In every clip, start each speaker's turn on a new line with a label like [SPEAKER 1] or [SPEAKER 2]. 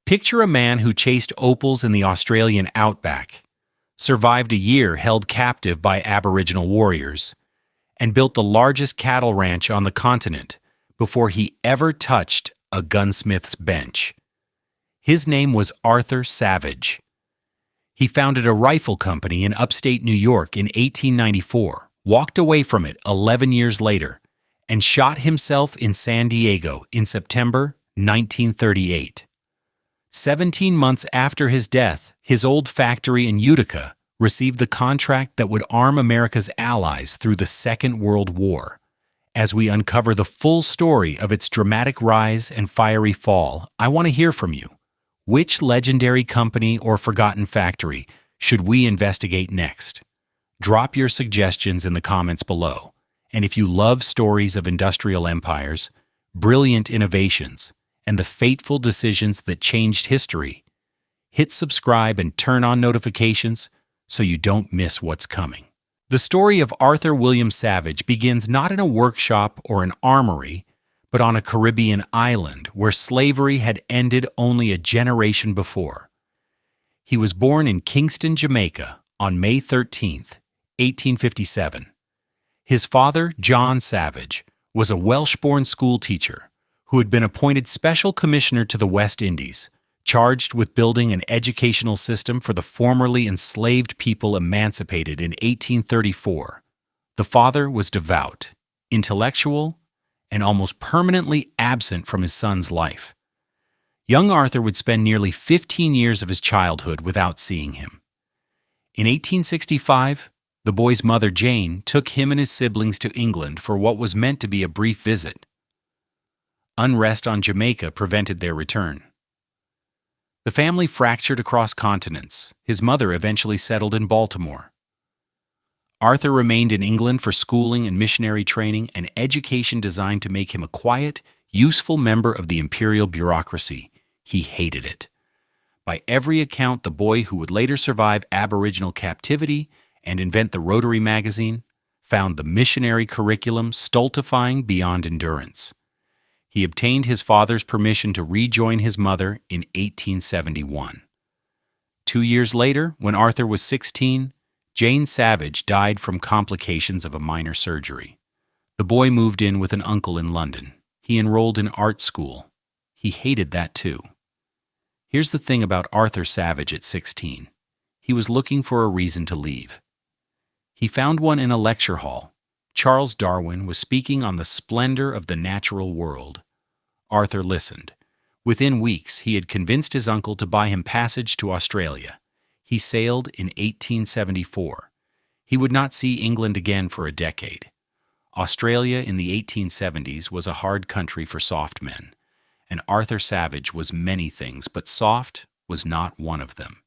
[SPEAKER 1] Picture a man who chased opals in the Australian outback, survived a year held captive by Aboriginal warriors, and built the largest cattle ranch on the continent before he ever touched a gunsmith's bench. His name was Arthur Savage. He founded a rifle company in upstate New York in 1894, walked away from it 11 years later, and shot himself in San Diego in September 1938. 17 months after his death, his old factory in Utica received the contract that would arm America's allies through the Second World War. As we uncover the full story of its dramatic rise and fiery fall, I want to hear from you. Which legendary company or forgotten factory should we investigate next? Drop your suggestions in the comments below. And if you love stories of industrial empires, brilliant innovations, and the fateful decisions that changed history, hit subscribe and turn on notifications so you don't miss what's coming. The story of Arthur William Savage begins not in a workshop or an armory, but on a Caribbean island where slavery had ended only a generation before. He was born in Kingston, Jamaica, on May 13, 1857. His father, John Savage, was a Welsh-born schoolteacher who had been appointed special commissioner to the West Indies, charged with building an educational system for the formerly enslaved people emancipated in 1834. The father was devout, intellectual, and almost permanently absent from his son's life. Young Arthur would spend nearly 15 years of his childhood without seeing him. In 1865, the boy's mother, Jane, took him and his siblings to England for what was meant to be a brief visit. Unrest on Jamaica prevented their return. The family fractured across continents. His mother eventually settled in Baltimore. Arthur remained in England for schooling and missionary training, an education designed to make him a quiet, useful member of the imperial bureaucracy. He hated it. By every account, the boy who would later survive Aboriginal captivity and invent the Rotary magazine found the missionary curriculum stultifying beyond endurance. He obtained his father's permission to rejoin his mother in 1871. 2 years later, when Arthur was 16, Jane Savage died from complications of a minor surgery. The boy moved in with an uncle in London. He enrolled in art school. He hated that too. Here's the thing about Arthur Savage at 16. He was looking for a reason to leave. He found one in a lecture hall. Charles Darwin was speaking on the splendor of the natural world. Arthur listened. Within weeks, he had convinced his uncle to buy him passage to Australia. He sailed in 1874. He would not see England again for a decade. Australia in the 1870s was a hard country for soft men, and Arthur Savage was many things, but soft was not one of them.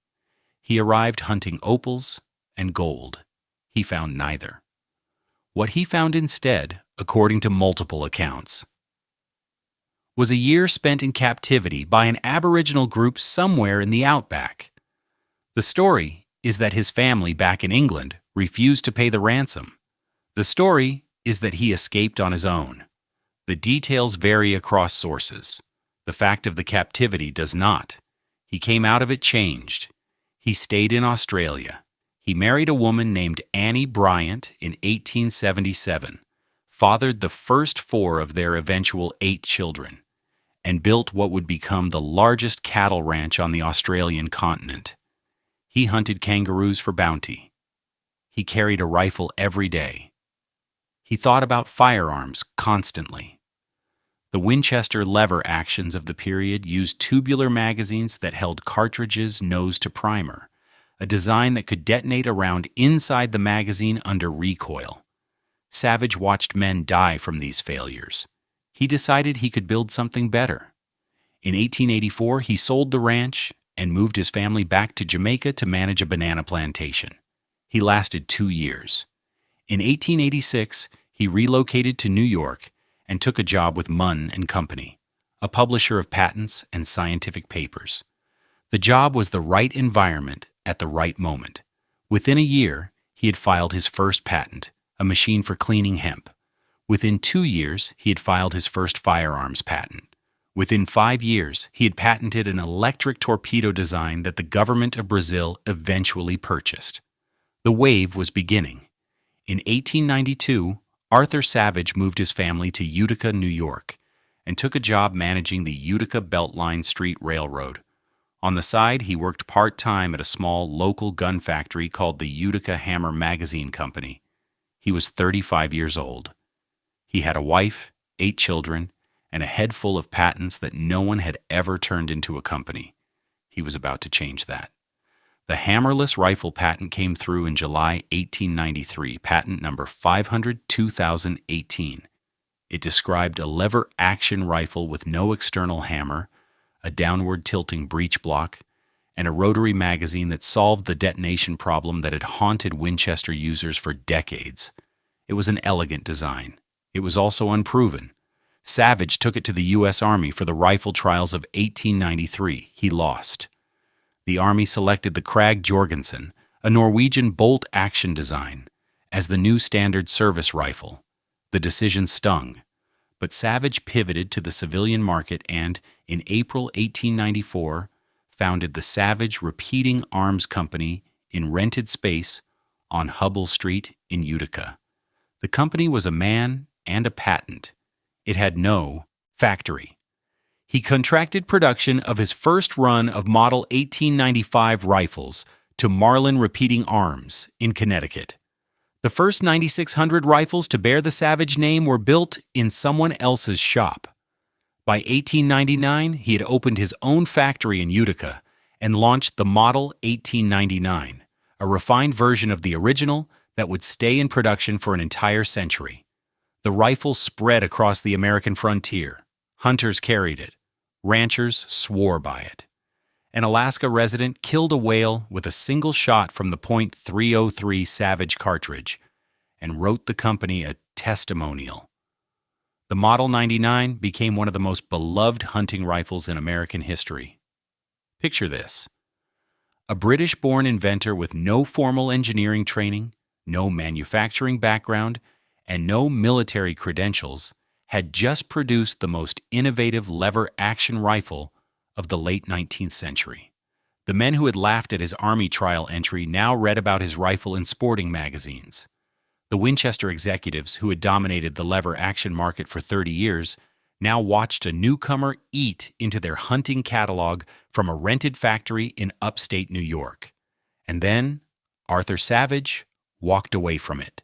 [SPEAKER 1] He arrived hunting opals and gold. He found neither. What he found instead, according to multiple accounts, was a year spent in captivity by an Aboriginal group somewhere in the outback. The story is that his family back in England refused to pay the ransom. The story is that he escaped on his own. The details vary across sources. The fact of the captivity does not. He came out of it changed. He stayed in Australia. He married a woman named Annie Bryant in 1877, fathered the first 4 of their eventual 8 children, and built what would become the largest cattle ranch on the Australian continent. He hunted kangaroos for bounty. He carried a rifle every day. He thought about firearms constantly. The Winchester lever actions of the period used tubular magazines that held cartridges nose to primer, a design that could detonate a round inside the magazine under recoil. Savage watched men die from these failures. He decided he could build something better. In 1884, he sold the ranch and moved his family back to Jamaica to manage a banana plantation. He lasted 2 years. In 1886, he relocated to New York and took a job with Munn and Company, a publisher of patents and scientific papers. The job was the right environment at the right moment. Within a year, he had filed his first patent, a machine for cleaning hemp. Within 2 years, he had filed his first firearms patent. Within 5 years, he had patented an electric torpedo design that the government of Brazil eventually purchased. The wave was beginning. In 1892, Arthur Savage moved his family to Utica, New York, and took a job managing the Utica Beltline Street Railroad. On the side, he worked part-time at a small local gun factory called the Utica Hammer Magazine Company. He was 35 years old. He had a wife, 8 children, and a head full of patents that no one had ever turned into a company. He was about to change that. The hammerless rifle patent came through in July 1893, patent number 502,018. It described a lever-action rifle with no external hammer, a downward tilting breech block, and a rotary magazine that solved the detonation problem that had haunted Winchester users for decades. It was an elegant design. It was also unproven. Savage took it to the U.S. Army for the rifle trials of 1893. He lost. The Army selected the Krag Jorgensen, a Norwegian bolt-action design, as the new standard service rifle. The decision stung, but Savage pivoted to the civilian market and, in April 1894, founded the Savage Repeating Arms Company in rented space on Hubble Street in Utica. The company was a man and a patent. It had no factory. He contracted production of his first run of Model 1895 rifles to Marlin Repeating Arms in Connecticut. The first 9,600 rifles to bear the Savage name were built in someone else's shop. By 1899, he had opened his own factory in Utica and launched the Model 1899, a refined version of the original that would stay in production for an entire century. The rifle spread across the American frontier. Hunters carried it. Ranchers swore by it. An Alaska resident killed a whale with a single shot from the .303 Savage cartridge and wrote the company a testimonial. The Model 99 became one of the most beloved hunting rifles in American history. Picture this. A British-born inventor with no formal engineering training, no manufacturing background, and no military credentials had just produced the most innovative lever-action rifle of the late 19th century. The men who had laughed at his Army trial entry now read about his rifle in sporting magazines. The Winchester executives, who had dominated the lever-action market for 30 years, now watched a newcomer eat into their hunting catalog from a rented factory in upstate New York. And then Arthur Savage walked away from it.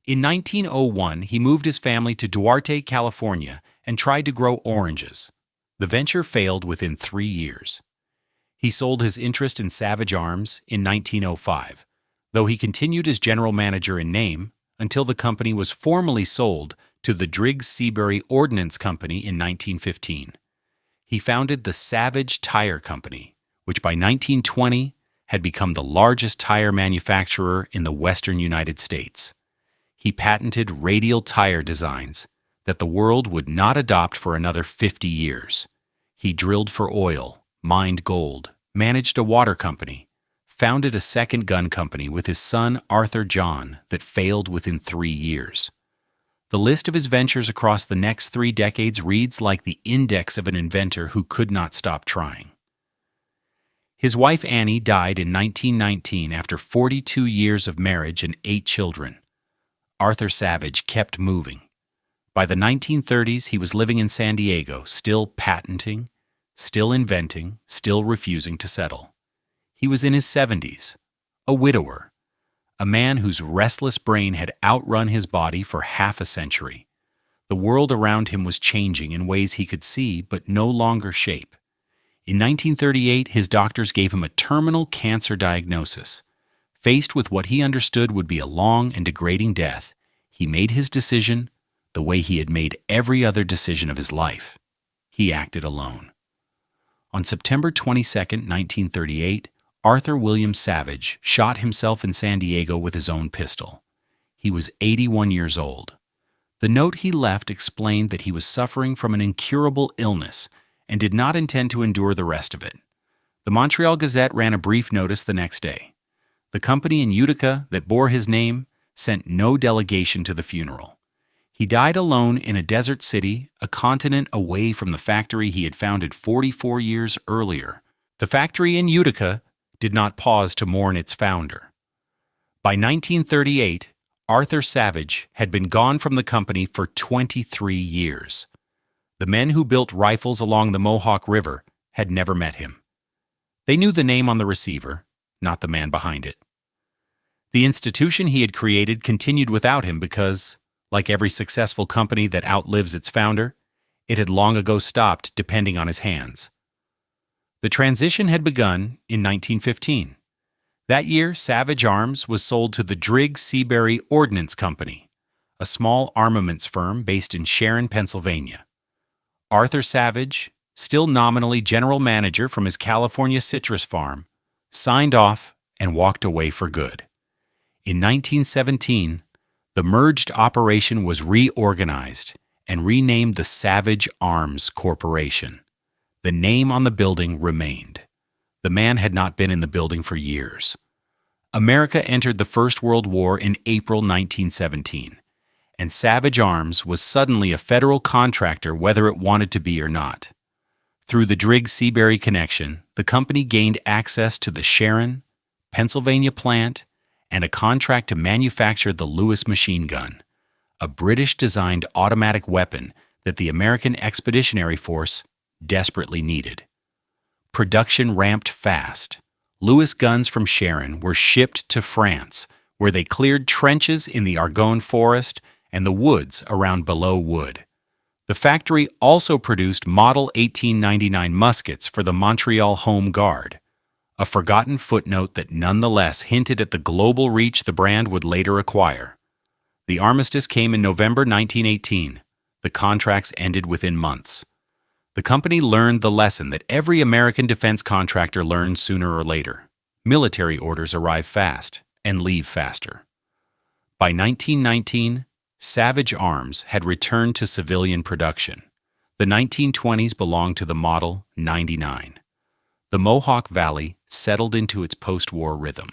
[SPEAKER 1] In 1901, he moved his family to Duarte, California, and tried to grow oranges. The venture failed within 3 years. He sold his interest in Savage Arms in 1905, though he continued as general manager in name until the company was formally sold to the Driggs Seabury Ordnance Company in 1915. He founded the Savage Tire Company, which by 1920 had become the largest tire manufacturer in the western United States. He patented radial tire designs that the world would not adopt for another 50 years. He drilled for oil, mined gold, managed a water company, founded a second gun company with his son Arthur John that failed within 3 years. The list of his ventures across the next 3 decades reads like the index of an inventor who could not stop trying. His wife Annie died in 1919 after 42 years of marriage and 8 children. Arthur Savage kept moving. By the 1930s, he was living in San Diego, still patenting, still inventing, still refusing to settle. He was in his 70s, a widower, a man whose restless brain had outrun his body for half a century. The world around him was changing in ways he could see but no longer shape. In 1938, his doctors gave him a terminal cancer diagnosis. Faced with what he understood would be a long and degrading death, he made his decision the way he had made every other decision of his life. He acted alone. On September 22, 1938, Arthur William Savage shot himself in San Diego with his own pistol. He was 81 years old. The note he left explained that he was suffering from an incurable illness and did not intend to endure the rest of it. The Montreal Gazette ran a brief notice the next day. The company in Utica that bore his name sent no delegation to the funeral. He died alone in a desert city, a continent away from the factory he had founded 44 years earlier. The factory in Utica did not pause to mourn its founder. By 1938, Arthur Savage had been gone from the company for 23 years. The men who built rifles along the Mohawk River had never met him. They knew the name on the receiver, not the man behind it. The institution he had created continued without him because, like every successful company that outlives its founder, it had long ago stopped depending on his hands. The transition had begun in 1915. That year, Savage Arms was sold to the Driggs Seabury Ordnance Company, a small armaments firm based in Sharon, Pennsylvania. Arthur Savage, still nominally general manager from his California citrus farm, signed off and walked away for good. In 1917, the merged operation was reorganized and renamed the Savage Arms Corporation. The name on the building remained. The man had not been in the building for years. America entered the First World War in April 1917, and Savage Arms was suddenly a federal contractor whether it wanted to be or not. Through the Driggs Seabury connection, the company gained access to the Sharon, Pennsylvania plant and a contract to manufacture the Lewis machine gun, a British-designed automatic weapon that the American Expeditionary Force desperately needed. Production ramped fast. Lewis guns from Sharon were shipped to France, where they cleared trenches in the Argonne Forest and the woods around Belleau Wood. The factory also produced Model 1899 muskets for the Montreal Home Guard, a forgotten footnote that nonetheless hinted at the global reach the brand would later acquire. The armistice came in November 1918. The contracts ended within months. The company learned the lesson that every American defense contractor learns sooner or later. Military orders arrive fast and leave faster. By 1919, Savage Arms had returned to civilian production. The 1920s belonged to the Model 99. The Mohawk Valley settled into its post-war rhythm.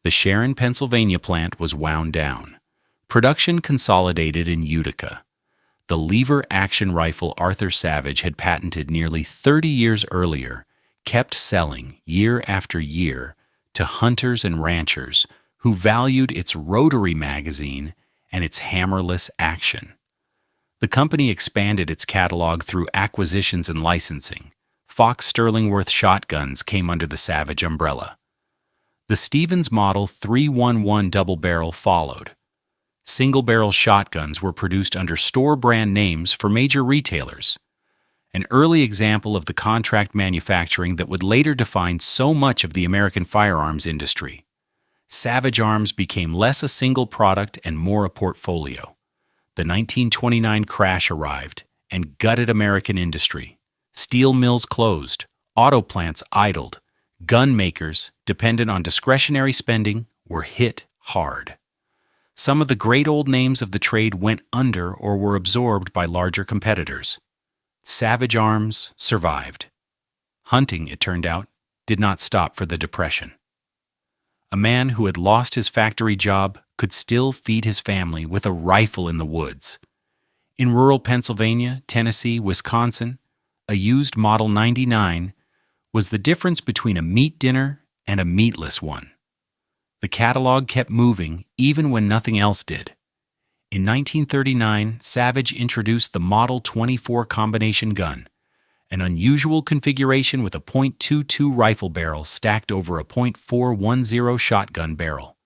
[SPEAKER 1] The Sharon, Pennsylvania plant was wound down. Production consolidated in Utica. The lever-action rifle Arthur Savage had patented nearly 30 years earlier kept selling year after year to hunters and ranchers who valued its rotary magazine and its hammerless action. The company expanded its catalog through acquisitions and licensing. Fox Sterlingworth shotguns came under the Savage umbrella. The Stevens Model 311 double barrel followed. Single-barrel shotguns were produced under store brand names for major retailers, an early example of the contract manufacturing that would later define so much of the American firearms industry. Savage Arms became less a single product and more a portfolio. The 1929 crash arrived and gutted American industry. Steel mills closed, auto plants idled, gun makers, dependent on discretionary spending, were hit hard. Some of the great old names of the trade went under or were absorbed by larger competitors. Savage Arms survived. Hunting, it turned out, did not stop for the Depression. A man who had lost his factory job could still feed his family with a rifle in the woods. In rural Pennsylvania, Tennessee, Wisconsin, a used Model 99 was the difference between a meat dinner and a meatless one. The catalog kept moving even when nothing else did. In 1939, Savage introduced the Model 24 combination gun, an unusual configuration with a .22 rifle barrel stacked over a .410 shotgun barrel.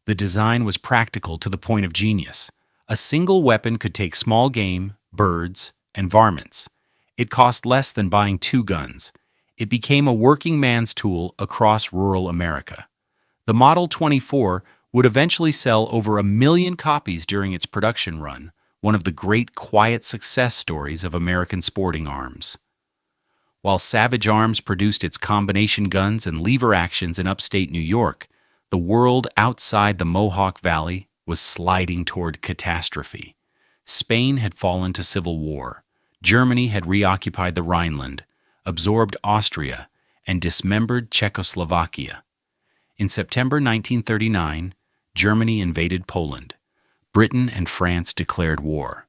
[SPEAKER 1] The design was practical to the point of genius. A single weapon could take small game, birds, and varmints. It cost less than buying two guns. It became a working man's tool across rural America. The Model 24 would eventually sell over 1 million copies during its production run, one of the great quiet success stories of American sporting arms. While Savage Arms produced its combination guns and lever actions in upstate New York, the world outside the Mohawk Valley was sliding toward catastrophe. Spain had fallen to civil war. Germany had reoccupied the Rhineland, absorbed Austria, and dismembered Czechoslovakia. In September 1939, Germany invaded Poland. Britain and France declared war.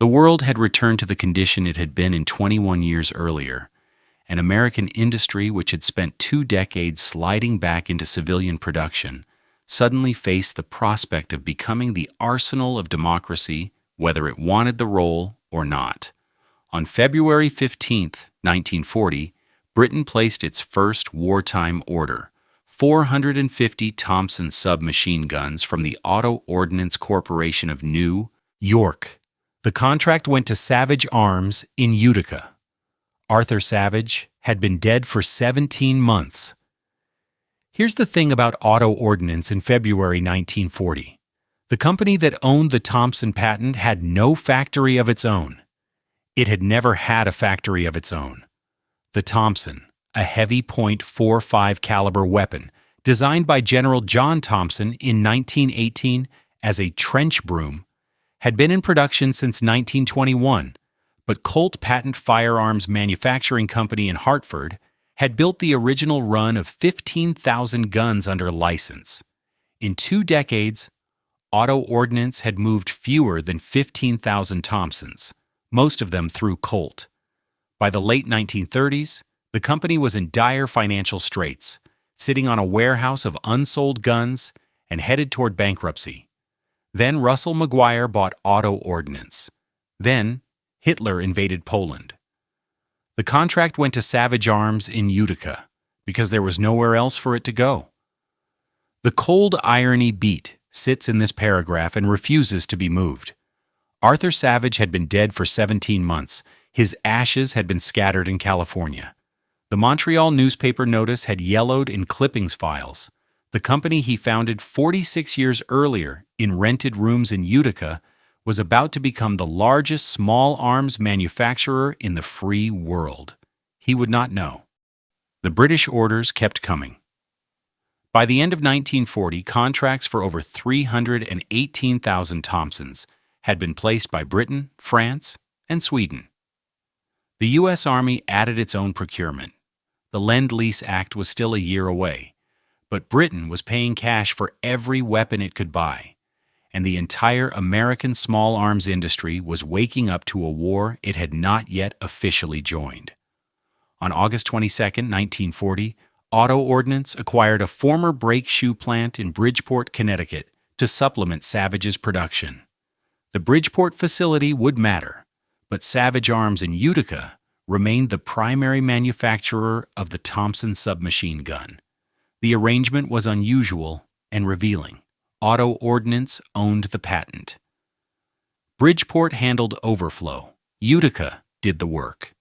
[SPEAKER 1] The world had returned to the condition it had been in 21 years earlier, and American industry, which had spent 2 decades sliding back into civilian production, suddenly faced the prospect of becoming the arsenal of democracy, whether it wanted the role or not. On February 15, 1940, Britain placed its first wartime order, 450 Thompson submachine guns from the Auto Ordnance Corporation of New York. The contract went to Savage Arms in Utica. Arthur Savage had been dead for 17 months. Here's the thing about auto ordnance in February 1940. The company that owned the Thompson patent had no factory of its own. It had never had a factory of its own. The Thompson, a heavy .45 caliber weapon designed by General John Thompson in 1918 as a trench broom, had been in production since 1921, but Colt Patent Firearms Manufacturing Company in Hartford had built the original run of 15,000 guns under license. In 2 decades, auto ordnance had moved fewer than 15,000 Thompsons, most of them through Colt. By the late 1930s, the company was in dire financial straits, sitting on a warehouse of unsold guns and headed toward bankruptcy. Then Russell McGuire bought auto ordnance. Then Hitler invaded Poland. The contract went to Savage Arms in Utica because there was nowhere else for it to go. The cold irony beat sits in this paragraph and refuses to be moved. Arthur Savage had been dead for 17 months. His ashes had been scattered in California. The Montreal newspaper notice had yellowed in clippings files. The company he founded 46 years earlier in rented rooms in Utica was about to become the largest small arms manufacturer in the free world. He would not know. The British orders kept coming. By the end of 1940, contracts for over 318,000 Thompsons had been placed by Britain, France, and Sweden. The U.S. Army added its own procurement. The Lend-Lease Act was still a year away, but Britain was paying cash for every weapon it could buy, and the entire American small arms industry was waking up to a war it had not yet officially joined. On August 22, 1940, Auto Ordnance acquired a former brake shoe plant in Bridgeport, Connecticut, to supplement Savage's production. The Bridgeport facility would matter, but Savage Arms in Utica remained the primary manufacturer of the Thompson submachine gun. The arrangement was unusual and revealing. Auto Ordnance owned the patent. Bridgeport handled overflow. Utica did the work.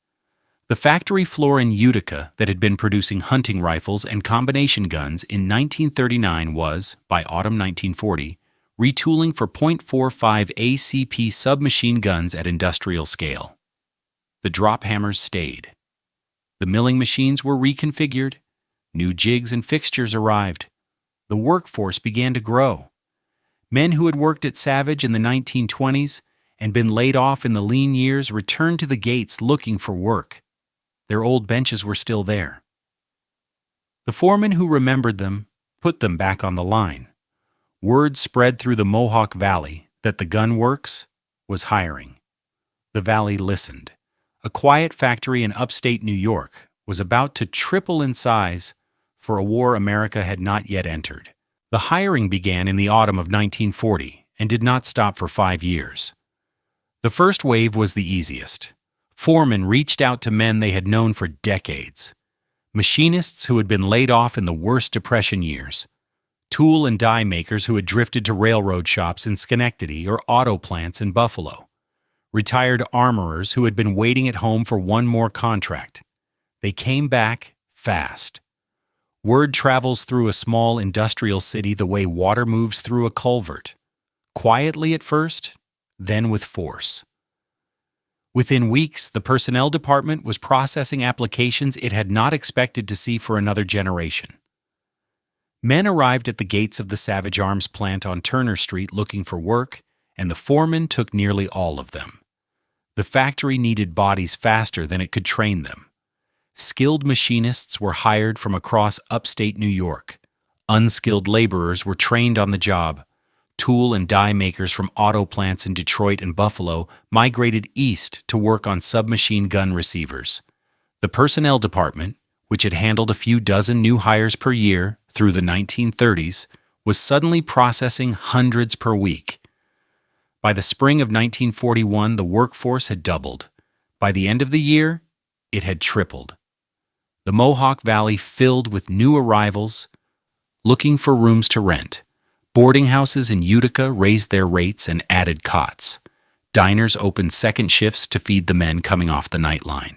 [SPEAKER 1] The factory floor in Utica that had been producing hunting rifles and combination guns in 1939 was, by autumn 1940, retooling for .45 ACP submachine guns at industrial scale. The drop hammers stayed. The milling machines were reconfigured. New jigs and fixtures arrived. The workforce began to grow. Men who had worked at Savage in the 1920s and been laid off in the lean years returned to the gates looking for work. Their old benches were still there. The foreman who remembered them put them back on the line. Word spread through the Mohawk Valley that the gun works was hiring. The valley listened. A quiet factory in upstate New York was about to triple in size for a war America had not yet entered. The hiring began in the autumn of 1940 and did not stop for 5 years. The first wave was the easiest. Foremen reached out to men they had known for decades. Machinists who had been laid off in the worst Depression years. Tool and die makers who had drifted to railroad shops in Schenectady or auto plants in Buffalo. Retired armorers who had been waiting at home for one more contract. They came back fast. Word travels through a small industrial city the way water moves through a culvert. Quietly at first, then with force. Within weeks, the personnel department was processing applications it had not expected to see for another generation. Men arrived at the gates of the Savage Arms plant on Turner Street looking for work, and the foreman took nearly all of them. The factory needed bodies faster than it could train them. Skilled machinists were hired from across upstate New York. Unskilled laborers were trained on the job. tool and die makers from auto plants in Detroit and Buffalo migrated east to work on submachine gun receivers. The personnel department, which had handled a few dozen new hires per year through the 1930s, was suddenly processing hundreds per week. By the spring of 1941, the workforce had doubled. By the end of the year, it had tripled. The Mohawk Valley filled with new arrivals looking for rooms to rent. Boarding houses in Utica raised their rates and added cots. Diners opened second shifts to feed the men coming off the nightline.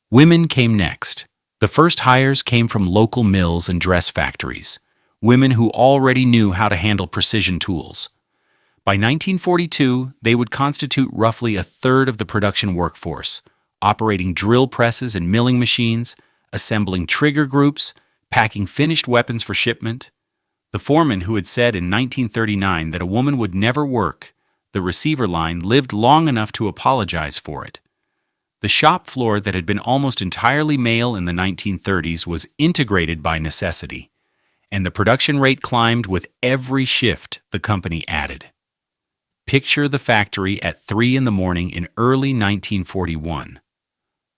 [SPEAKER 1] Women came next. The first hires came from local mills and dress factories, women who already knew how to handle precision tools. By 1942, they would constitute roughly a third of the production workforce, operating drill presses and milling machines, assembling trigger groups, packing finished weapons for shipment. The foreman who had said in 1939 that a woman would never work the receiver line lived long enough to apologize for it. The shop floor that had been almost entirely male in the 1930s was integrated by necessity, and the production rate climbed with every shift the company added. Picture the factory at 3 in the morning in early 1941.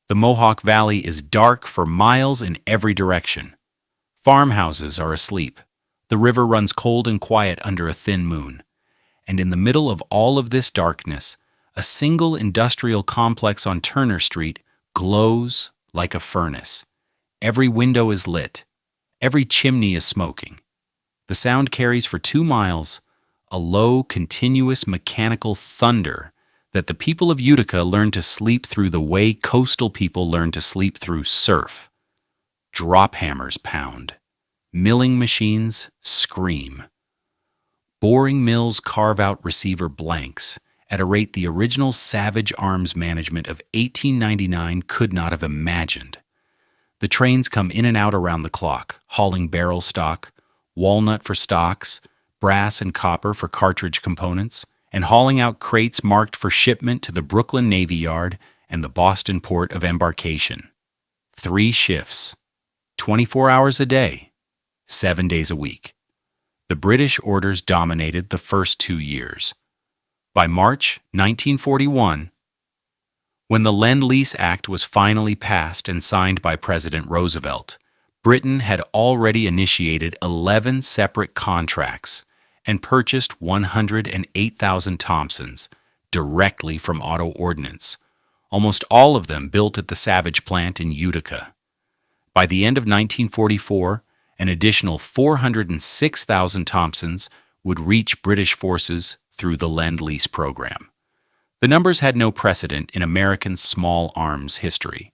[SPEAKER 1] The Mohawk Valley is dark for miles in every direction. Farmhouses are asleep. The river runs cold and quiet under a thin moon. And in the middle of all of this darkness, a single industrial complex on Turner Street glows like a furnace. Every window is lit. Every chimney is smoking. The sound carries for 2 miles, a low, continuous mechanical thunder that the people of Utica learned to sleep through the way coastal people learn to sleep through surf. Drop hammers pound. Milling machines scream. Boring mills carve out receiver blanks at a rate the original savage arms management of 1899 could not have imagined. The trains come in and out around the clock, hauling barrel stock, walnut for stocks, brass and copper for cartridge components, and hauling out crates marked for shipment to the Brooklyn Navy Yard and the Boston port of embarkation. 3 shifts, 24 hours a day, 7 days a week. The British orders dominated the first 2 years. By March 1941, when the Lend-Lease Act was finally passed and signed by President Roosevelt, Britain had already initiated 11 separate contracts and purchased 108,000 Thompsons directly from Auto Ordnance, almost all of them built at the Savage plant in Utica. By the end of 1944, an additional 406,000 Thompsons would reach British forces through the Lend-Lease program. The numbers had no precedent in American small arms history.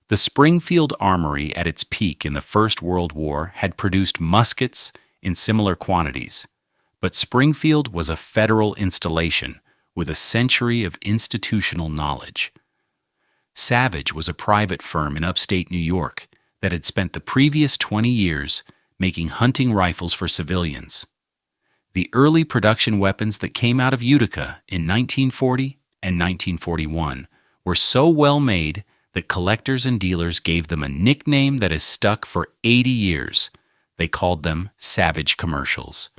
[SPEAKER 1] The Springfield Armory at its peak in the First World War had produced muskets in similar quantities, but Springfield was a federal installation with a century of institutional knowledge. Savage was a private firm in upstate New York that had spent the previous 20 years making hunting rifles for civilians. The early production weapons that came out of Utica in 1940 and 1941 were so well made that collectors and dealers gave them a nickname that has stuck for 80 years. They called them Savage commercials.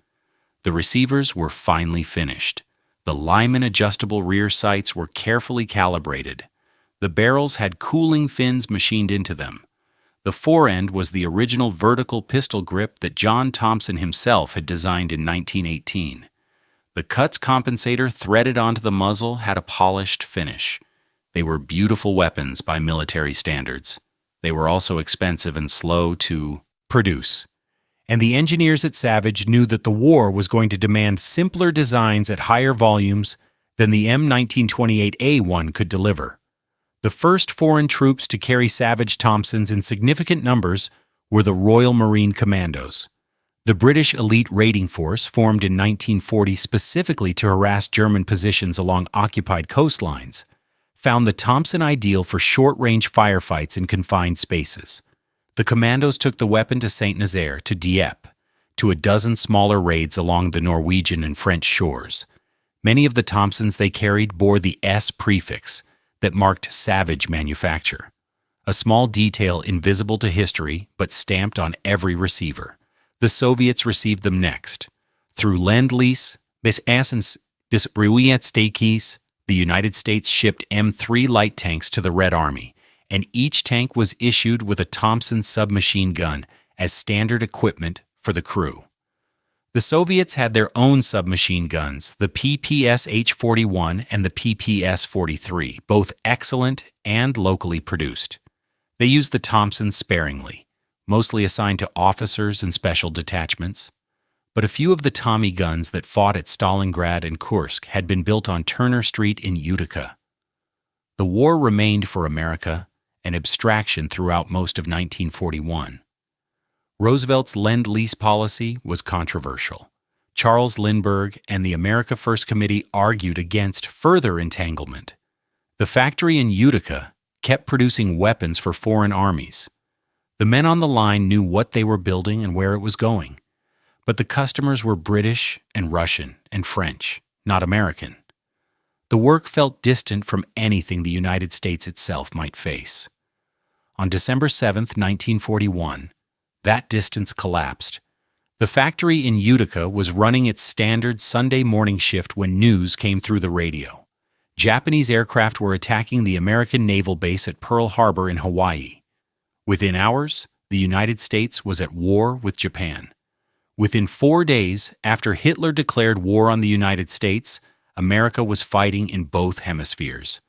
[SPEAKER 1] The receivers were finely finished. The Lyman adjustable rear sights were carefully calibrated. The barrels had cooling fins machined into them. The forend was the original vertical pistol grip that John Thompson himself had designed in 1918. The Cutz compensator threaded onto the muzzle had a polished finish. They were beautiful weapons by military standards. They were also expensive and slow to produce. And the engineers at Savage knew that the war was going to demand simpler designs at higher volumes than the M1928A1 could deliver. The first foreign troops to carry Savage Thompsons in significant numbers were the Royal Marine Commandos. The British elite raiding force, formed in 1940 specifically to harass German positions along occupied coastlines, found the Thompson ideal for short-range firefights in confined spaces. The commandos took the weapon to Saint-Nazaire, to Dieppe, to a dozen smaller raids along the Norwegian and French shores. Many of the Thompsons they carried bore the S prefix that marked Savage manufacture, a small detail invisible to history but stamped on every receiver. The Soviets received them next. Through Lend-Lease, bis erstens des Staates, the United States shipped M3 light tanks to the Red Army, and each tank was issued with a Thompson submachine gun as standard equipment for the crew. The Soviets had their own submachine guns, the PPS-H-41 and the PPS-43, both excellent and locally produced. They used the Thompson sparingly, mostly assigned to officers and special detachments. But a few of the Tommy guns that fought at Stalingrad and Kursk had been built on Turner Street in Utica. The war remained for America an abstraction throughout most of 1941. Roosevelt's Lend-Lease policy was controversial. Charles Lindbergh and the America First Committee argued against further entanglement. The factory in Utica kept producing weapons for foreign armies. The men on the line knew what they were building and where it was going. But the customers were British and Russian and French, not American. The work felt distant from anything the United States itself might face. On December 7, 1941, that distance collapsed. The factory in Utica was running its standard Sunday morning shift when news came through the radio. Japanese aircraft were attacking the American naval base at Pearl Harbor in Hawaii. Within hours, the United States was at war with Japan. Within 4 days after Hitler declared war on the United States, America was fighting in both hemispheres.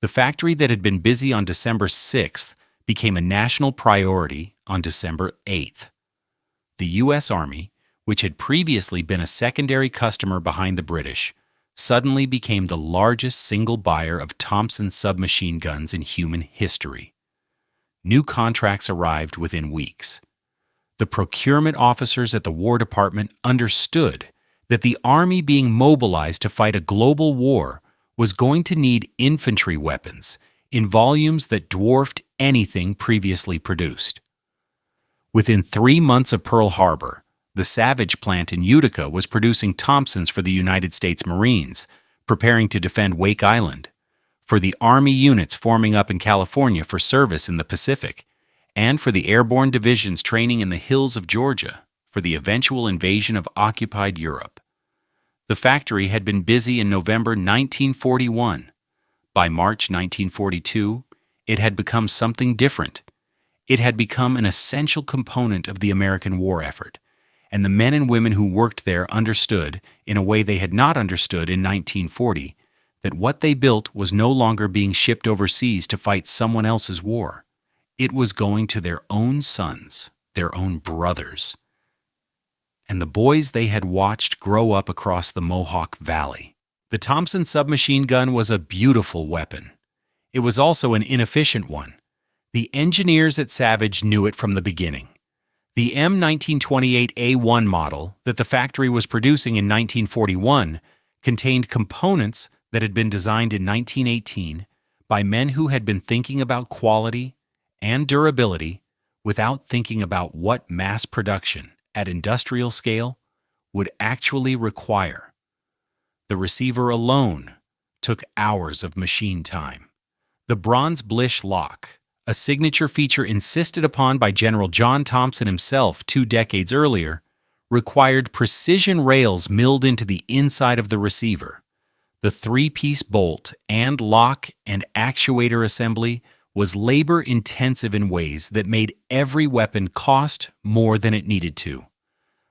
[SPEAKER 1] The factory that had been busy on December 6th became a national priority on December 8th. The U.S. Army, which had previously been a secondary customer behind the British, suddenly became the largest single buyer of Thompson submachine guns in human history. New contracts arrived within weeks. The procurement officers at the War Department understood that the Army being mobilized to fight a global war was going to need infantry weapons in volumes that dwarfed anything previously produced. Within 3 months of Pearl Harbor, the Savage plant in Utica was producing Thompsons for the United States Marines, preparing to defend Wake Island, for the Army units forming up in California for service in the Pacific, and for the airborne divisions training in the hills of Georgia for the eventual invasion of occupied Europe. The factory had been busy in November 1941. By March 1942, it had become something different. It had become an essential component of the American war effort, and the men and women who worked there understood, in a way they had not understood in 1940, that what they built was no longer being shipped overseas to fight someone else's war. It was going to their own sons, their own brothers, and the boys they had watched grow up across the Mohawk Valley. The Thompson submachine gun was a beautiful weapon. It was also an inefficient one. The engineers at Savage knew it from the beginning. The M1928A1 model that the factory was producing in 1941 contained components that had been designed in 1918 by men who had been thinking about quality and durability without thinking about what mass production at industrial scale would actually require. The receiver alone took hours of machine time. The bronze Blish lock, a signature feature insisted upon by General John Thompson himself 2 decades earlier, required precision rails milled into the inside of the receiver. The 3-piece bolt and lock and actuator assembly was labor-intensive in ways that made every weapon cost more than it needed to.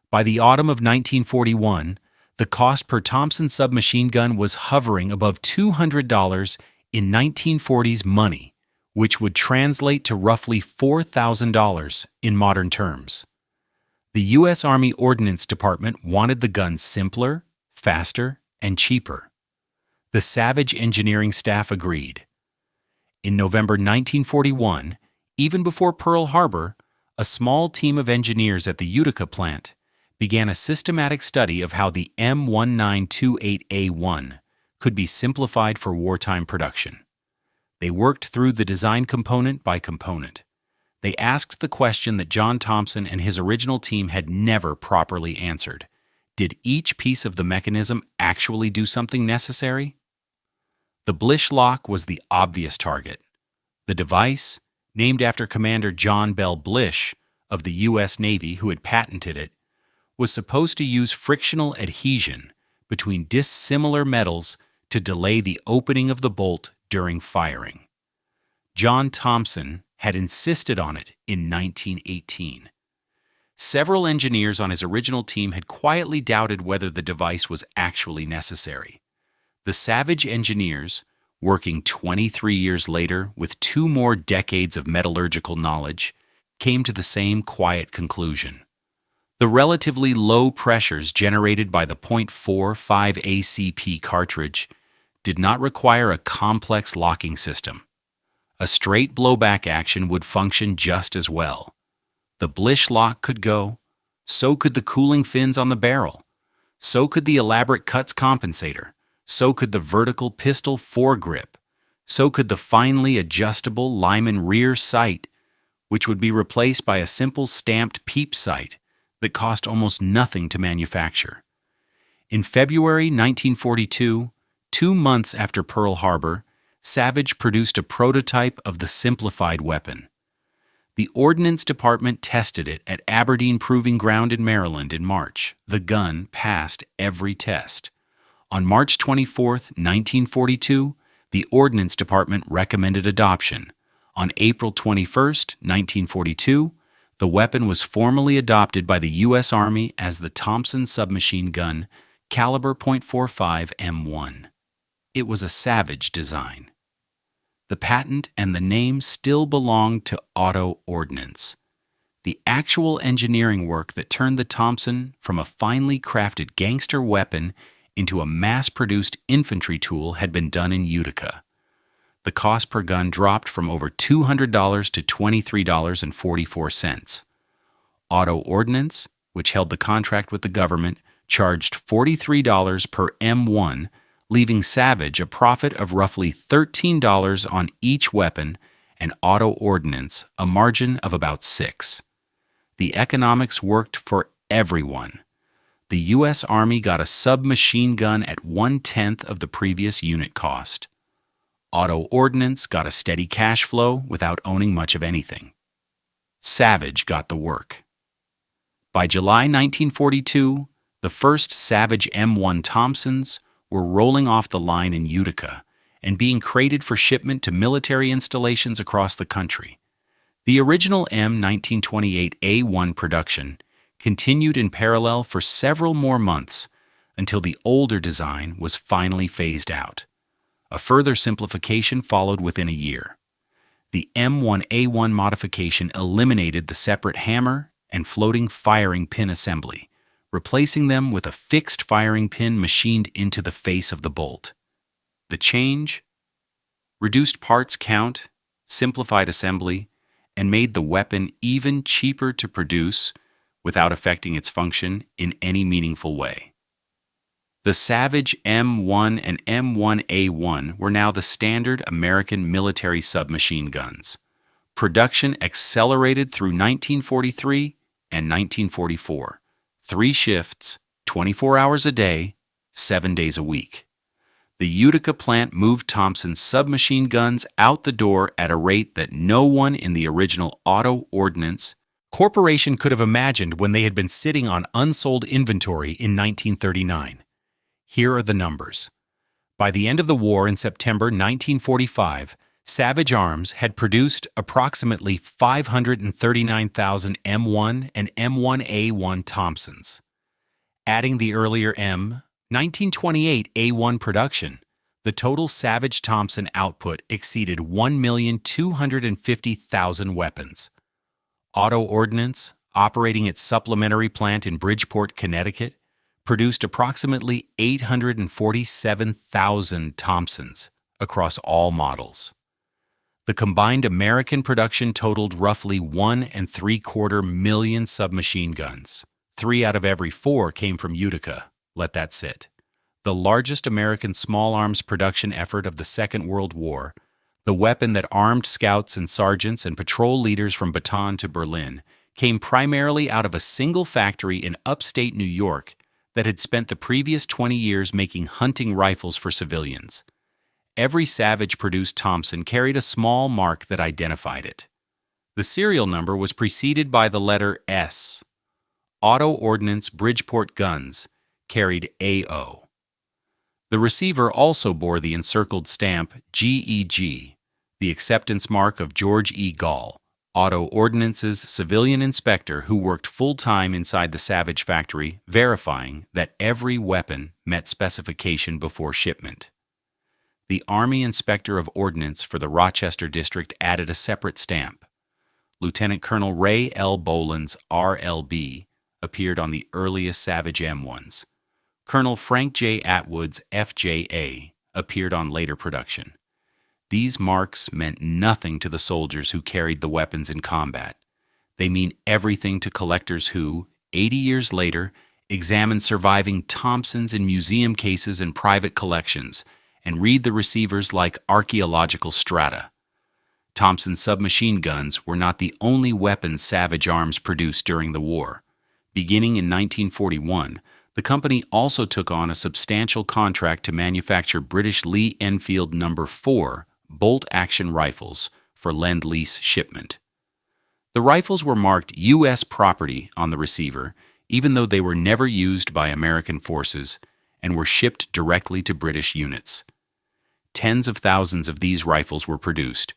[SPEAKER 1] By the autumn of 1941, the cost per Thompson submachine gun was hovering above $200 in 1940s money, which would translate to roughly $4,000 in modern terms. The U.S. Army Ordnance Department wanted the gun simpler, faster, and cheaper. The Savage engineering staff agreed. In November 1941, even before Pearl Harbor, a small team of engineers at the Utica plant began a systematic study of how the M1928A1 could be simplified for wartime production. They worked through the design component by component. They asked the question that John Thompson and his original team had never properly answered. Did each piece of the mechanism actually do something necessary? The Blish lock was the obvious target. The device, named after Commander John Bell Blish of the U.S. Navy who had patented it, was supposed to use frictional adhesion between dissimilar metals to delay the opening of the bolt during firing. John Thompson had insisted on it in 1918. Several engineers on his original team had quietly doubted whether the device was actually necessary. The Savage engineers, working 23 years later with 2 more decades of metallurgical knowledge, came to the same quiet conclusion. The relatively low pressures generated by the .45 ACP cartridge did not require a complex locking system. A straight blowback action would function just as well. The Blish lock could go, so could the cooling fins on the barrel, so could the elaborate cuts compensator, so could the vertical pistol foregrip, so could the finely adjustable Lyman rear sight, which would be replaced by a simple stamped peep sight that cost almost nothing to manufacture. In February 1942, 2 months after Pearl Harbor, Savage produced a prototype of the simplified weapon. The Ordnance Department tested it at Aberdeen Proving Ground in Maryland in March. The gun passed every test. On March 24, 1942, the Ordnance Department recommended adoption. On April 21, 1942, the weapon was formally adopted by the U.S. Army as the Thompson submachine gun, caliber .45 M1. It was a Savage design. The patent and the name still belonged to Auto Ordnance. The actual engineering work that turned the Thompson from a finely crafted gangster weapon into a mass-produced infantry tool had been done in Utica. The cost per gun dropped from over $200 to $23.44. Auto Ordnance, which held the contract with the government, charged $43 per M1, leaving Savage a profit of roughly $13 on each weapon, and Auto Ordnance a margin of about $6. The economics worked for everyone. The U.S. Army got a submachine gun at 1/10 of the previous unit cost. Auto Ordnance got a steady cash flow without owning much of anything. Savage got the work. By July 1942, the first Savage M1 Thompsons were rolling off the line in Utica and being crated for shipment to military installations across the country. The original M1928A1 production continued in parallel for several more months until the older design was finally phased out. A further simplification followed within a year. The M1A1 modification eliminated the separate hammer and floating firing pin assembly, replacing them with a fixed firing pin machined into the face of the bolt. The change reduced parts count, simplified assembly, and made the weapon even cheaper to produce without affecting its function in any meaningful way. The Savage M1 and M1A1 were now the standard American military submachine guns. Production accelerated through 1943 and 1944. 3 shifts, 24 hours a day, 7 days a week. The Utica plant moved Thompson's submachine guns out the door at a rate that no one in the original Auto Ordnance Corporation could have imagined when they had been sitting on unsold inventory in 1939. Here are the numbers. By the end of the war in September 1945, Savage Arms had produced approximately 539,000 M1 and M1A1 Thompsons. Adding the earlier M1928A1 production, the total Savage Thompson output exceeded 1,250,000 weapons. Auto Ordnance, operating its supplementary plant in Bridgeport, Connecticut, produced approximately 847,000 Thompsons across all models. The combined American production totaled roughly 1.75 million submachine guns. 3 out of every 4 came from Utica. Let that sit. The largest American small arms production effort of the Second World War, the weapon that armed scouts and sergeants and patrol leaders from Bataan to Berlin, came primarily out of a single factory in upstate New York that had spent the previous 20 years making hunting rifles for civilians. Every Savage-produced Thompson carried a small mark that identified it. The serial number was preceded by the letter S. Auto Ordnance Bridgeport Guns carried AO. The receiver also bore the encircled stamp GEG, the acceptance mark of George E. Gall, Auto Ordnance's civilian inspector who worked full-time inside the Savage factory, verifying that every weapon met specification before shipment. The Army Inspector of Ordnance for the Rochester District added a separate stamp. Lieutenant Colonel Ray L. Boland's RLB appeared on the earliest Savage M1s. Colonel Frank J. Atwood's FJA appeared on later production. These marks meant nothing to the soldiers who carried the weapons in combat. They mean everything to collectors who, 80 years later, examine surviving Thompsons in museum cases and private collections and read the receivers like archaeological strata. Thompson submachine guns were not the only weapons Savage Arms produced during the war. Beginning in 1941, the company also took on a substantial contract to manufacture British Lee Enfield No. 4 bolt-action rifles for Lend-Lease shipment. The rifles were marked U.S. property on the receiver, even though they were never used by American forces and were shipped directly to British units. Tens of thousands of these rifles were produced.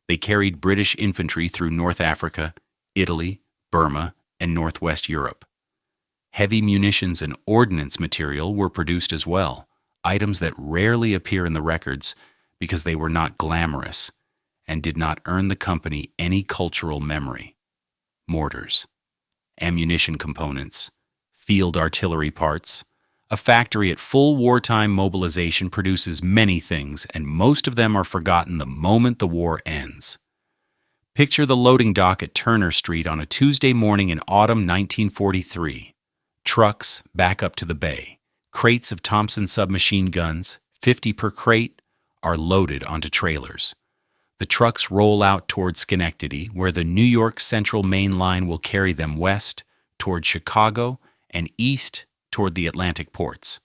[SPEAKER 1] They carried British infantry through North Africa, Italy, Burma, and Northwest Europe. Heavy munitions and ordnance material were produced as well, items that rarely appear in the records because they were not glamorous and did not earn the company any cultural memory. Mortars, ammunition components, field artillery parts. A factory at full wartime mobilization produces many things, and most of them are forgotten the moment the war ends. Picture the loading dock at Turner Street on a Tuesday morning in autumn 1943. Trucks back up to the bay. Crates of Thompson submachine guns, 50 per crate, are loaded onto trailers. The trucks roll out toward Schenectady, where the New York Central Main Line will carry them west toward Chicago and east toward the Atlantic ports.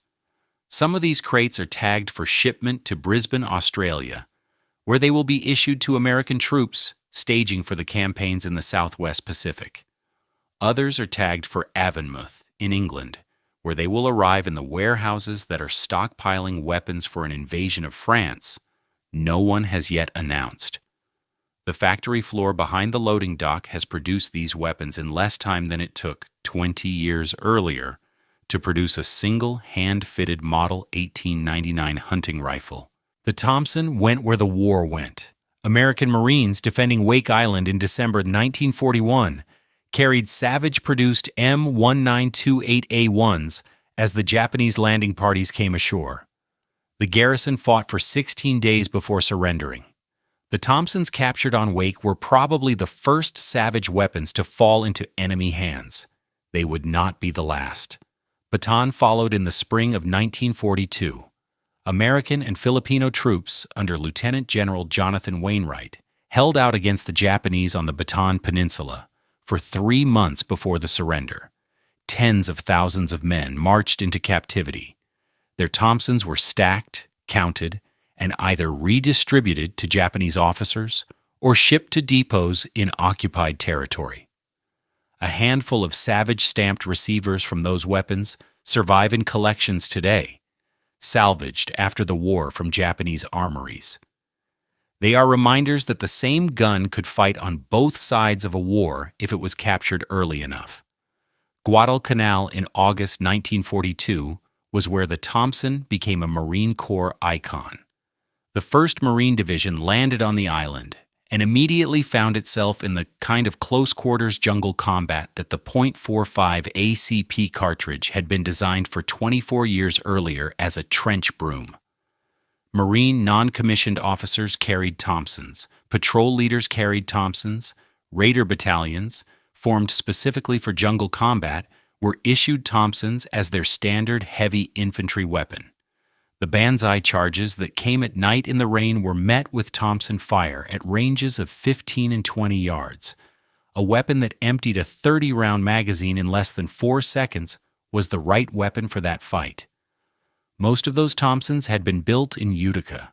[SPEAKER 1] Some of these crates are tagged for shipment to Brisbane, Australia, where they will be issued to American troops staging for the campaigns in the Southwest Pacific. Others are tagged for Avonmouth in England, where they will arrive in the warehouses that are stockpiling weapons for an invasion of France no one has yet announced. The factory floor behind the loading dock has produced these weapons in less time than it took 20 years earlier to produce a single hand-fitted Model 1899 hunting rifle. The Thompson went where the war went. American Marines defending Wake Island in December 1941 carried Savage-produced M1928A1s as the Japanese landing parties came ashore. The garrison fought for 16 days before surrendering. The Thompsons captured on Wake were probably the first Savage weapons to fall into enemy hands. They would not be the last. Bataan followed in the spring of 1942. American and Filipino troops under Lieutenant General Jonathan Wainwright held out against the Japanese on the Bataan Peninsula for 3 months before the surrender. Tens of thousands of men marched into captivity. Their Thompsons were stacked, counted, and either redistributed to Japanese officers or shipped to depots in occupied territory. A handful of Savage-stamped receivers from those weapons survive in collections today, salvaged after the war from Japanese armories. They are reminders that the same gun could fight on both sides of a war if it was captured early enough. Guadalcanal in August 1942 was where the Thompson became a Marine Corps icon. The 1st Marine Division landed on the island and immediately found itself in the kind of close-quarters jungle combat that the .45 ACP cartridge had been designed for 24 years earlier as a trench broom. Marine non-commissioned officers carried Thompsons, patrol leaders carried Thompsons, raider battalions, formed specifically for jungle combat, were issued Thompsons as their standard heavy infantry weapon. The banzai charges that came at night in the rain were met with Thompson fire at ranges of 15 and 20 yards. A weapon that emptied a 30-round magazine in less than 4 seconds was the right weapon for that fight. Most of those Thompsons had been built in Utica.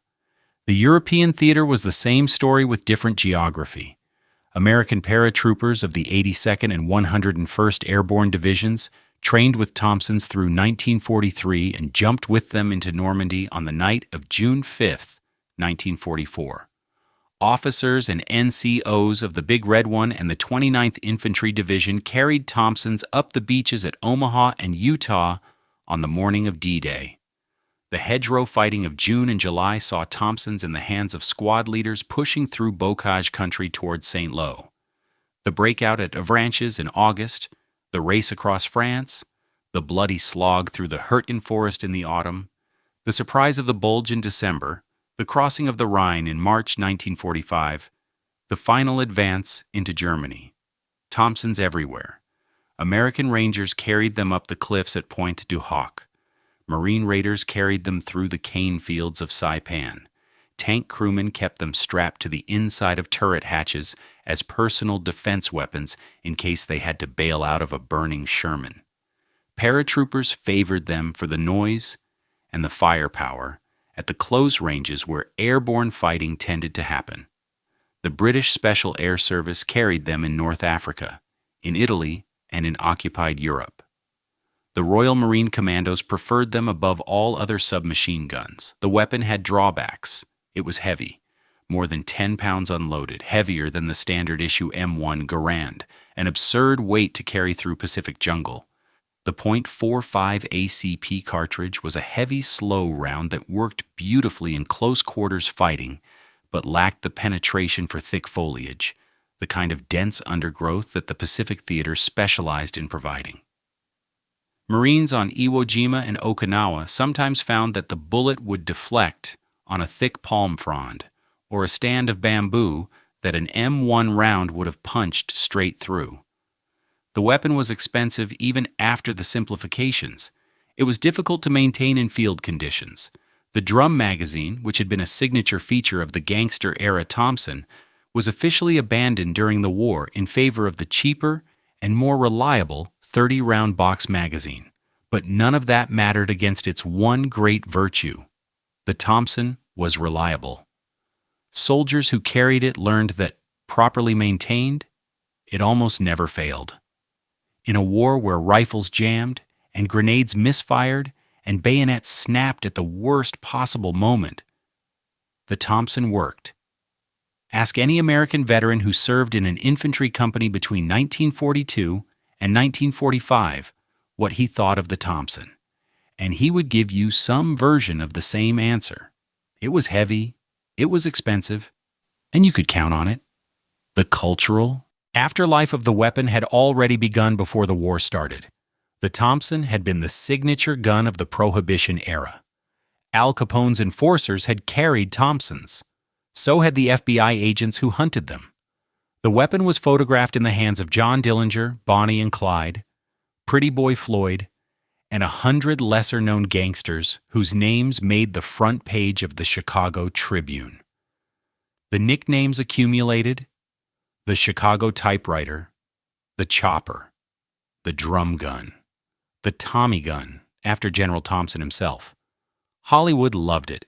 [SPEAKER 1] The European theater was the same story with different geography. American paratroopers of the 82nd and 101st Airborne Divisions trained with Thompsons through 1943 and jumped with them into Normandy on the night of June 5, 1944. Officers and NCOs of the Big Red One and the 29th Infantry Division carried Thompsons up the beaches at Omaha and Utah on the morning of D-Day. The hedgerow fighting of June and July saw Thompsons in the hands of squad leaders pushing through bocage country towards St. Lo. The breakout at Avranches in August, the race across France, the bloody slog through the Hürtgen forest in the autumn, the surprise of the Bulge in December, the crossing of the Rhine in March 1945, the final advance into Germany. Thompsons everywhere. American Rangers carried them up the cliffs at Pointe du Hoc. Marine raiders carried them through the cane fields of Saipan. Tank crewmen kept them strapped to the inside of turret hatches as personal defense weapons in case they had to bail out of a burning Sherman. Paratroopers favored them for the noise and the firepower at the close ranges where airborne fighting tended to happen. The British Special Air Service carried them in North Africa, in Italy, and in occupied Europe. The Royal Marine Commandos preferred them above all other submachine guns. The weapon had drawbacks. It was heavy, more than 10 pounds unloaded, heavier than the standard issue M1 Garand, an absurd weight to carry through Pacific jungle. The .45 ACP cartridge was a heavy, slow round that worked beautifully in close quarters fighting, but lacked the penetration for thick foliage, the kind of dense undergrowth that the Pacific Theater specialized in providing. Marines on Iwo Jima and Okinawa sometimes found that the bullet would deflect on a thick palm frond, or a stand of bamboo that an M1 round would have punched straight through. The weapon was expensive even after the simplifications. It was difficult to maintain in field conditions. The drum magazine, which had been a signature feature of the gangster-era Thompson, was officially abandoned during the war in favor of the cheaper and more reliable 30-round box magazine. But none of that mattered against its one great virtue. The Thompson was reliable. Soldiers who carried it learned that, properly maintained, it almost never failed. In a war where rifles jammed, and grenades misfired, and bayonets snapped at the worst possible moment, the Thompson worked. Ask any American veteran who served in an infantry company between 1942 and 1945 what he thought of the Thompson, and he would give you some version of the same answer. It was heavy, it was expensive, and you could count on it. The cultural afterlife of the weapon had already begun before the war started. The Thompson had been the signature gun of the Prohibition era. Al Capone's enforcers had carried Thompsons. So had the FBI agents who hunted them. The weapon was photographed in the hands of John Dillinger, Bonnie and Clyde, Pretty Boy Floyd, and 100 lesser-known gangsters whose names made the front page of the Chicago Tribune. The nicknames accumulated: the Chicago typewriter, the chopper, the drum gun, the Tommy gun, after General Thompson himself. Hollywood loved it.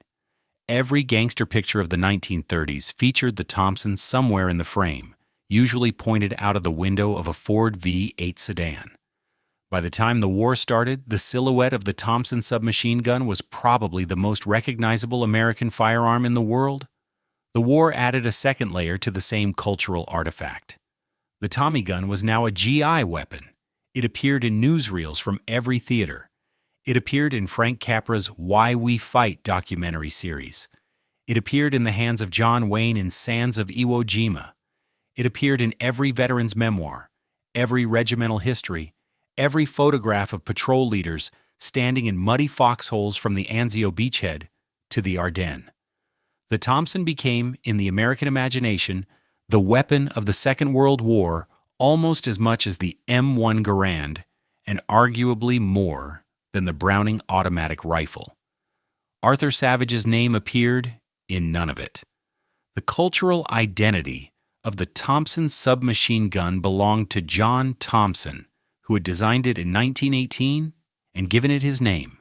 [SPEAKER 1] Every gangster picture of the 1930s featured the Thompson somewhere in the frame, usually pointed out of the window of a Ford V8 sedan. By the time the war started, the silhouette of the Thompson submachine gun was probably the most recognizable American firearm in the world. The war added a second layer to the same cultural artifact. The Tommy gun was now a GI weapon. It appeared in newsreels from every theater. It appeared in Frank Capra's Why We Fight documentary series. It appeared in the hands of John Wayne in Sands of Iwo Jima. It appeared in every veteran's memoir, every regimental history, every photograph of patrol leaders standing in muddy foxholes from the Anzio beachhead to the Ardennes. The Thompson became, in the American imagination, the weapon of the Second World War almost as much as the M1 Garand, and arguably more than the Browning automatic rifle. Arthur Savage's name appeared in none of it. The cultural identity of the Thompson submachine gun belonged to John Thompson, who had designed it in 1918 and given it his name.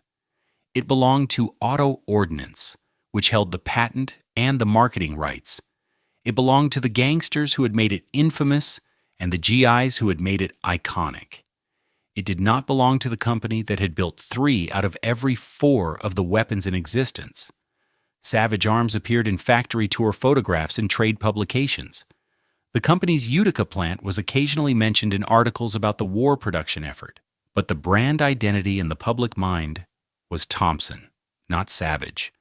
[SPEAKER 1] It belonged to Auto Ordnance, which held the patent and the marketing rights. It belonged to the gangsters who had made it infamous and the GIs who had made it iconic. It did not belong to the company that had built 3 out of every 4 of the weapons in existence. Savage Arms appeared in factory tour photographs and trade publications. The company's Utica plant was occasionally mentioned in articles about the war production effort, but the brand identity in the public mind was Thompson, not Savage.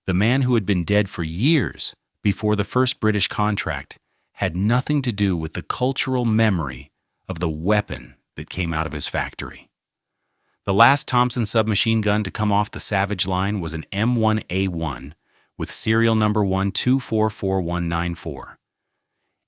[SPEAKER 1] The man who had been dead for years before the first British contract had nothing to do with the cultural memory of the weapon that came out of his factory. The last Thompson submachine gun to come off the Savage line was an M1A1 with serial number 1244194.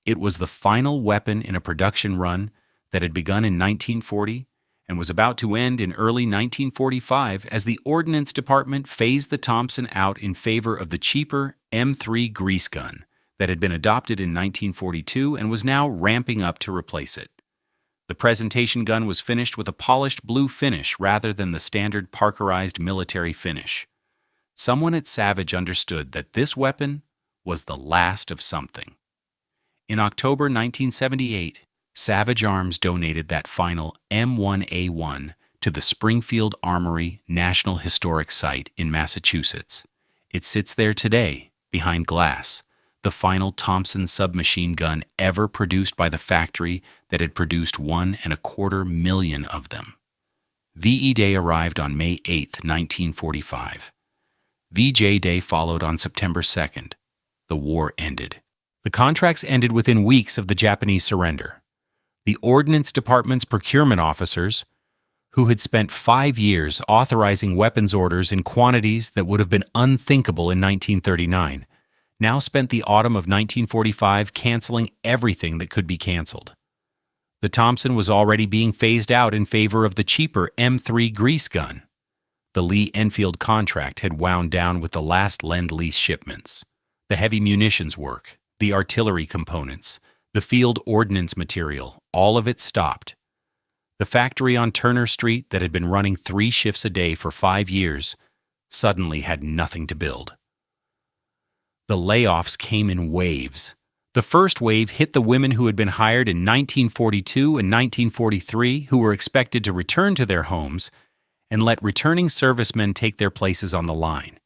[SPEAKER 1] It was the final weapon in a production run that had begun in 1940 and was about to end in early 1945 as the Ordnance Department phased the Thompson out in favor of the cheaper M3 grease gun that had been adopted in 1942 and was now ramping up to replace it. The presentation gun was finished with a polished blue finish rather than the standard Parkerized military finish. Someone at Savage understood that this weapon was the last of something. In October 1978, Savage Arms donated that final M1A1 to the Springfield Armory National Historic Site in Massachusetts. It sits there today, behind glass, the final Thompson submachine gun ever produced by the factory that had produced 1.25 million of them. VE Day arrived on May 8, 1945. VJ Day followed on September 2nd. The war ended. The contracts ended within weeks of the Japanese surrender. The Ordnance Department's procurement officers, who had spent 5 years authorizing weapons orders in quantities that would have been unthinkable in 1939, now spent the autumn of 1945 canceling everything that could be canceled. The Thompson was already being phased out in favor of the cheaper M3 grease gun. The Lee-Enfield contract had wound down with the last Lend-Lease shipments. The heavy munitions work, the artillery components, the field ordnance material, all of it stopped. The factory on Turner Street that had been running 3 shifts a day for 5 years suddenly had nothing to build. The layoffs came in waves. The first wave hit the women who had been hired in 1942 and 1943 who were expected to return to their homes and let returning servicemen take their places on the line.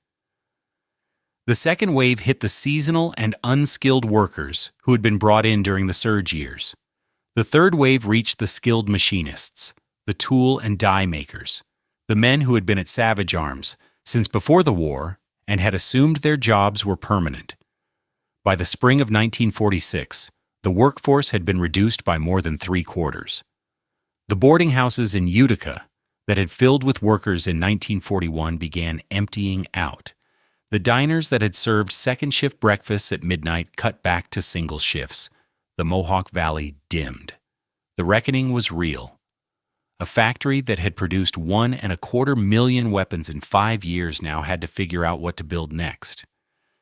[SPEAKER 1] The second wave hit the seasonal and unskilled workers who had been brought in during the surge years. The third wave reached the skilled machinists, the tool and die makers, the men who had been at Savage Arms since before the war and had assumed their jobs were permanent. By the spring of 1946, the workforce had been reduced by more than 3/4. The boarding houses in Utica that had filled with workers in 1941 began emptying out. The diners that had served second-shift breakfasts at midnight cut back to single shifts. The Mohawk Valley dimmed. The reckoning was real. A factory that had produced 1.25 million weapons in 5 years now had to figure out what to build next.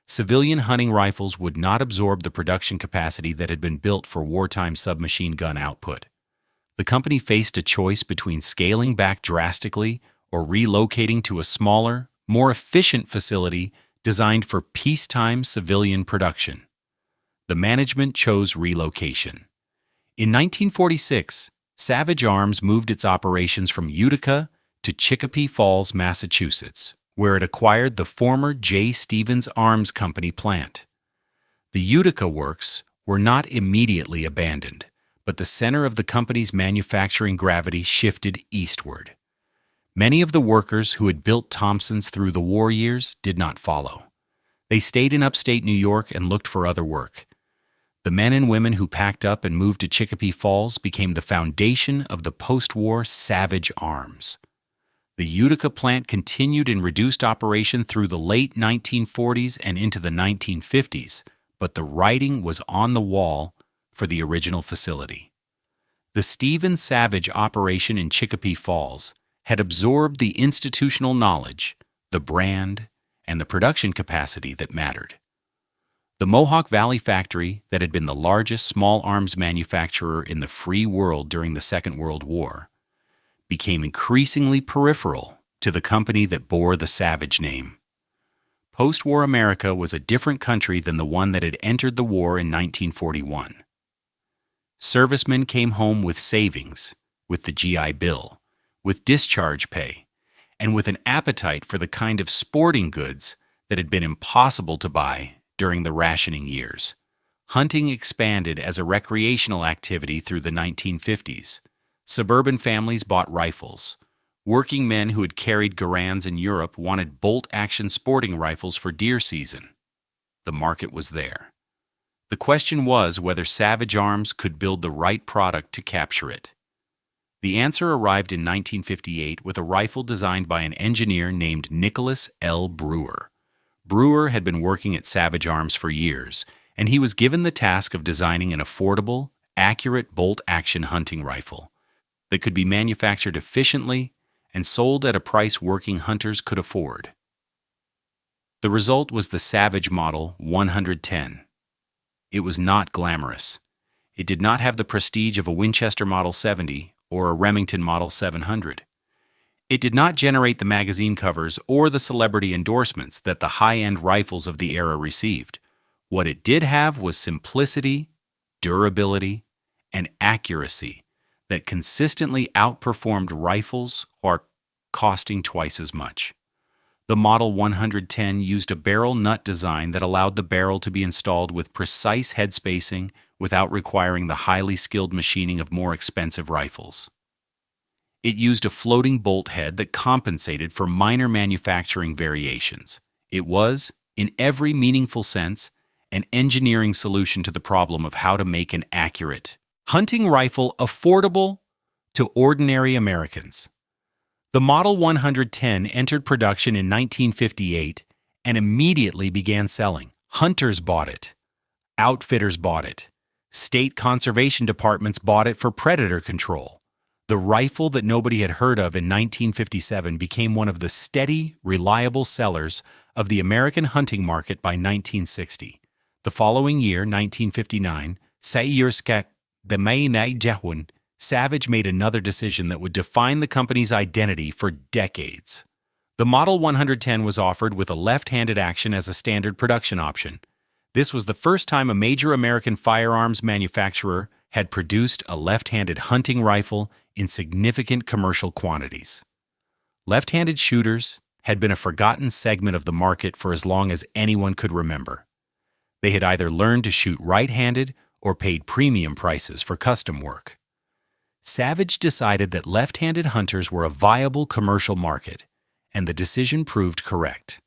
[SPEAKER 1] Civilian hunting rifles would not absorb the production capacity that had been built for wartime submachine gun output. The company faced a choice between scaling back drastically or relocating to a smaller, more efficient facility designed for peacetime civilian production. The management chose relocation. In 1946, Savage Arms moved its operations from Utica to Chicopee Falls, Massachusetts, where it acquired the former J. Stevens Arms Company plant. The Utica works were not immediately abandoned, but the center of the company's manufacturing gravity shifted eastward. Many of the workers who had built Thompsons through the war years did not follow. They stayed in upstate New York and looked for other work. The men and women who packed up and moved to Chicopee Falls became the foundation of the post-war Savage Arms. The Utica plant continued in reduced operation through the late 1940s and into the 1950s, but the writing was on the wall for the original facility. The Stephen Savage operation in Chicopee Falls had absorbed the institutional knowledge, the brand, and the production capacity that mattered. The Mohawk Valley factory, that had been the largest small arms manufacturer in the free world during the Second World War, became increasingly peripheral to the company that bore the Savage name. Post-war America was a different country than the one that had entered the war in 1941. Servicemen came home with savings, with the GI Bill, with discharge pay, and with an appetite for the kind of sporting goods that had been impossible to buy during the rationing years. Hunting expanded as a recreational activity through the 1950s. Suburban families bought rifles. Working men who had carried Garands in Europe wanted bolt-action sporting rifles for deer season. The market was there. The question was whether Savage Arms could build the right product to capture it. The answer arrived in 1958 with a rifle designed by an engineer named Nicholas L. Brewer. Brewer had been working at Savage Arms for years, and he was given the task of designing an affordable, accurate bolt-action hunting rifle that could be manufactured efficiently and sold at a price working hunters could afford. The result was the Savage Model 110. It was not glamorous. It did not have the prestige of a Winchester Model 70 or a Remington Model 700. It did not generate the magazine covers or the celebrity endorsements that the high-end rifles of the era received. What it did have was simplicity, durability, and accuracy that consistently outperformed rifles or costing twice as much. The Model 110 used a barrel nut design that allowed the barrel to be installed with precise head spacing without requiring the highly skilled machining of more expensive rifles. It used a floating bolt head that compensated for minor manufacturing variations. It was, in every meaningful sense, an engineering solution to the problem of how to make an accurate hunting rifle affordable to ordinary Americans. The Model 110 entered production in 1958 and immediately began selling. Hunters bought it. Outfitters bought it. State conservation departments bought it for predator control. The rifle that nobody had heard of in 1957 became one of the steady, reliable sellers of the American hunting market by 1960. The following year, 1959, Savage made another decision that would define the company's identity for decades. The Model 110 was offered with a left-handed action as a standard production option. This was the first time a major American firearms manufacturer had produced a left-handed hunting rifle in significant commercial quantities. Left-handed shooters had been a forgotten segment of the market for as long as anyone could remember. They had either learned to shoot right-handed or paid premium prices for custom work. Savage decided that left-handed hunters were a viable commercial market, and the decision proved correct.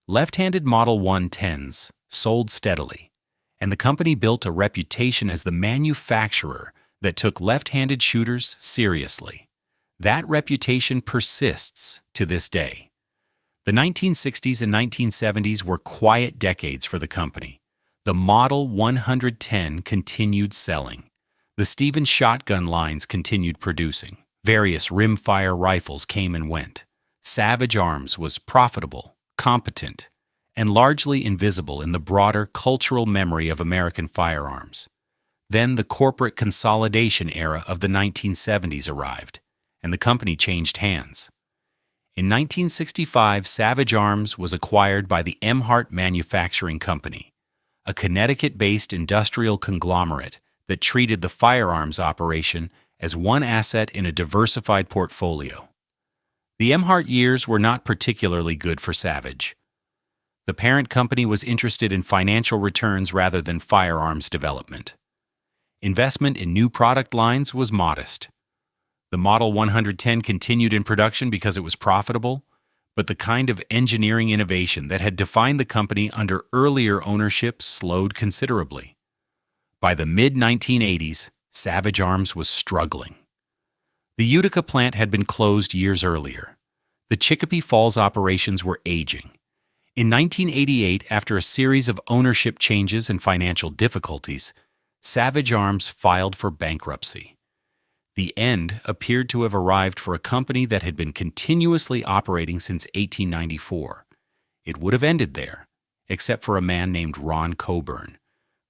[SPEAKER 1] Left-handed Model 110s sold steadily, and the company built a reputation as the manufacturer that took left-handed shooters seriously. That reputation persists to this day. The 1960s and 1970s were quiet decades for the company. The Model 110 continued selling. The Stevens shotgun lines continued producing. Various rimfire rifles came and went. Savage Arms was profitable, competent, and largely invisible in the broader cultural memory of American firearms. Then the corporate consolidation era of the 1970s arrived, and the company changed hands. In 1965, Savage Arms was acquired by the Emhart Manufacturing Company, a Connecticut-based industrial conglomerate that treated the firearms operation as one asset in a diversified portfolio. The Emhart years were not particularly good for Savage. The parent company was interested in financial returns rather than firearms development. Investment in new product lines was modest. The Model 110 continued in production because it was profitable, but the kind of engineering innovation that had defined the company under earlier ownership slowed considerably. By the mid-1980s, Savage Arms was struggling. The Utica plant had been closed years earlier. The Chicopee Falls operations were aging. In 1988, after a series of ownership changes and financial difficulties, Savage Arms filed for bankruptcy. The end appeared to have arrived for a company that had been continuously operating since 1894. It would have ended there, except for a man named Ron Coburn,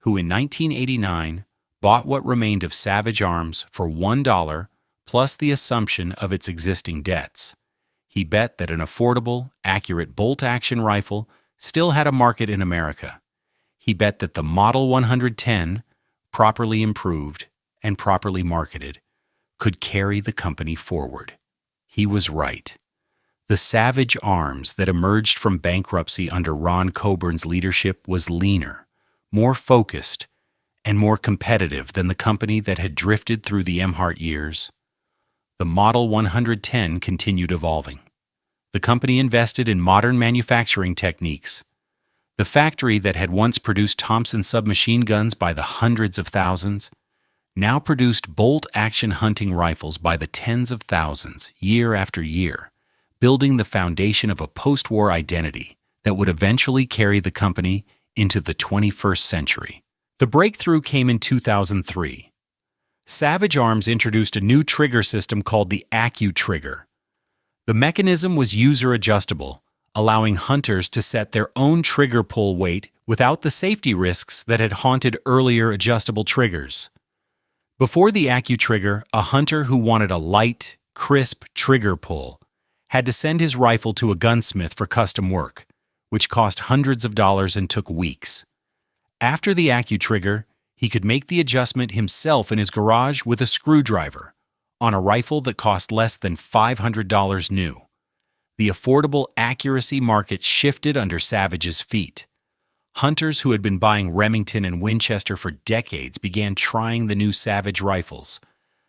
[SPEAKER 1] who in 1989 bought what remained of Savage Arms for $1 plus the assumption of its existing debts. He bet that an affordable, accurate bolt-action rifle still had a market in America. He bet that the Model 110, properly improved and properly marketed, could carry the company forward. He was right. The Savage Arms that emerged from bankruptcy under Ron Coburn's leadership was leaner, more focused, and more competitive than the company that had drifted through the Emhart years. The Model 110 continued evolving. The company invested in modern manufacturing techniques. The factory that had once produced Thompson submachine guns by the hundreds of thousands now produced bolt-action hunting rifles by the tens of thousands year after year, building the foundation of a post-war identity that would eventually carry the company into the 21st century. The breakthrough came in 2003. Savage Arms introduced a new trigger system called the AccuTrigger. The mechanism was user-adjustable, allowing hunters to set their own trigger pull weight without the safety risks that had haunted earlier adjustable triggers. Before the AccuTrigger, a hunter who wanted a light, crisp trigger pull had to send his rifle to a gunsmith for custom work, which cost hundreds of dollars and took weeks. After the AccuTrigger, he could make the adjustment himself in his garage with a screwdriver on a rifle that cost less than $500 new. The affordable accuracy market shifted under Savage's feet. Hunters who had been buying Remington and Winchester for decades began trying the new Savage rifles.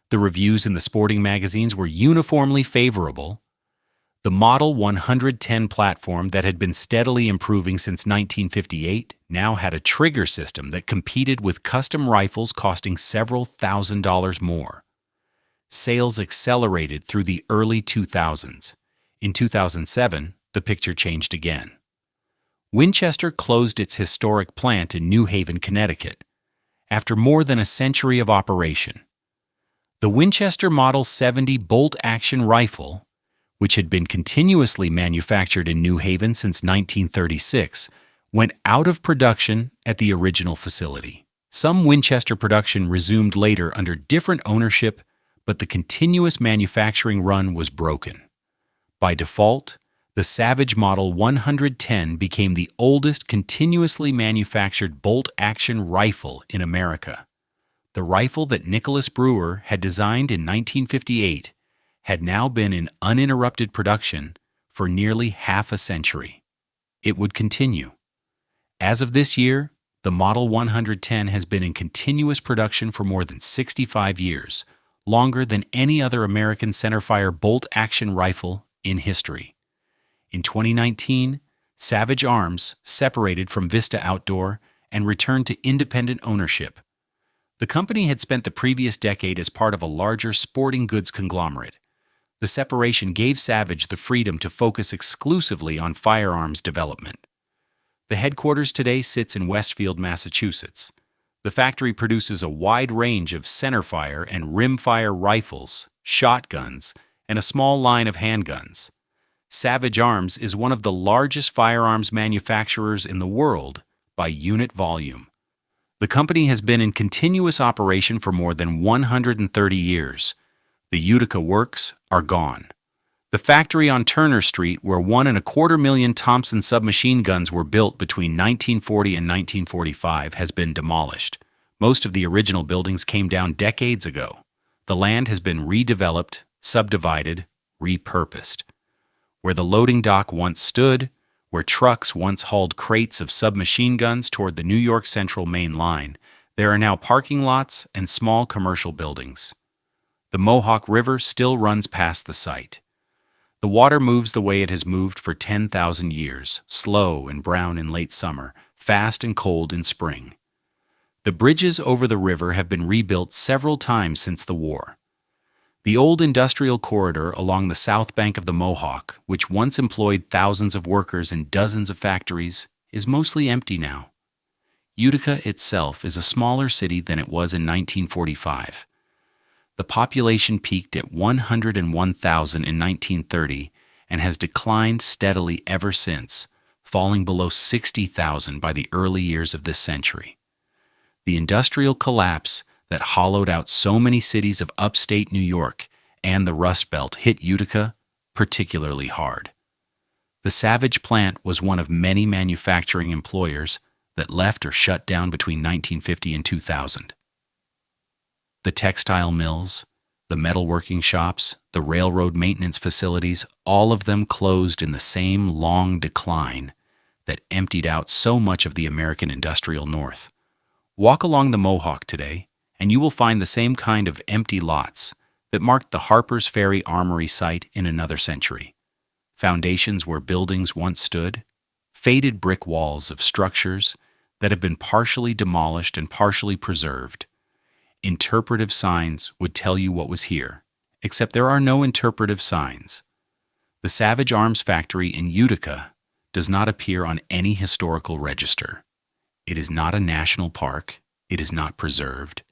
[SPEAKER 1] The reviews in the sporting magazines were uniformly favorable. The Model 110 platform that had been steadily improving since 1958 now had a trigger system that competed with custom rifles costing several $1,000s more. Sales accelerated through the early 2000s. In 2007, the picture changed again. Winchester closed its historic plant in New Haven, Connecticut, after more than a century of operation. The Winchester Model 70 bolt-action rifle, which had been continuously manufactured in New Haven since 1936, went out of production at the original facility. Some Winchester production resumed later under different ownership, but the continuous manufacturing run was broken. By default, the Savage Model 110 became the oldest continuously manufactured bolt-action rifle in America. The rifle that Nicholas Brewer had designed in 1958 had now been in uninterrupted production for nearly half a century. It would continue. As of this year, the Model 110 has been in continuous production for more than 65 years, longer than any other American centerfire bolt-action rifle in history. In 2019, Savage Arms separated from Vista Outdoor and returned to independent ownership. The company had spent the previous decade as part of a larger sporting goods conglomerate. The separation gave Savage the freedom to focus exclusively on firearms development. The headquarters today sits in Westfield, Massachusetts. The factory produces a wide range of centerfire and rimfire rifles, shotguns, and a small line of handguns. Savage Arms is one of the largest firearms manufacturers in the world by unit volume. The company has been in continuous operation for more than 130 years. The Utica works are gone. The factory on Turner Street, where 1.25 million Thompson submachine guns were built between 1940 and 1945, has been demolished. Most of the original buildings came down decades ago. The land has been redeveloped, subdivided, repurposed. Where the loading dock once stood, where trucks once hauled crates of submachine guns toward the New York Central Main Line, there are now parking lots and small commercial buildings. The Mohawk River still runs past the site. The water moves the way it has moved for 10,000 years, slow and brown in late summer, fast and cold in spring. The bridges over the river have been rebuilt several times since the war. The old industrial corridor along the south bank of the Mohawk, which once employed thousands of workers in dozens of factories, is mostly empty now. Utica itself is a smaller city than it was in 1945. The population peaked at 101,000 in 1930 and has declined steadily ever since, falling below 60,000 by the early years of this century. The industrial collapse that hollowed out so many cities of upstate New York and the Rust Belt hit Utica particularly hard. The Savage plant was one of many manufacturing employers that left or shut down between 1950 and 2000. The textile mills, the metalworking shops, the railroad maintenance facilities, all of them closed in the same long decline that emptied out so much of the American industrial North. Walk along the Mohawk today, and you will find the same kind of empty lots that marked the Harper's Ferry Armory site in another century. Foundations where buildings once stood, faded brick walls of structures that have been partially demolished and partially preserved. Interpretive signs would tell you what was here, except there are no interpretive signs. The Savage Arms Factory in Utica does not appear on any historical register. It is not a national park. It is not preserved.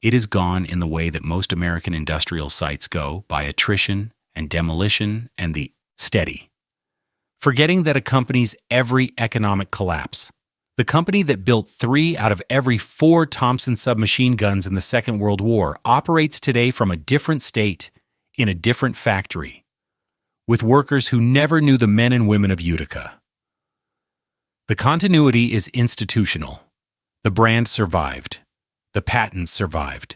[SPEAKER 1] It is gone in the way that most American industrial sites go, by attrition and demolition and the steady. Forgetting that accompanies every economic collapse. The company that built 3 out of every 4 Thompson submachine guns in the Second World War operates today from a different state, in a different factory, with workers who never knew the men and women of Utica. The continuity is institutional. The brand survived. The patents survived.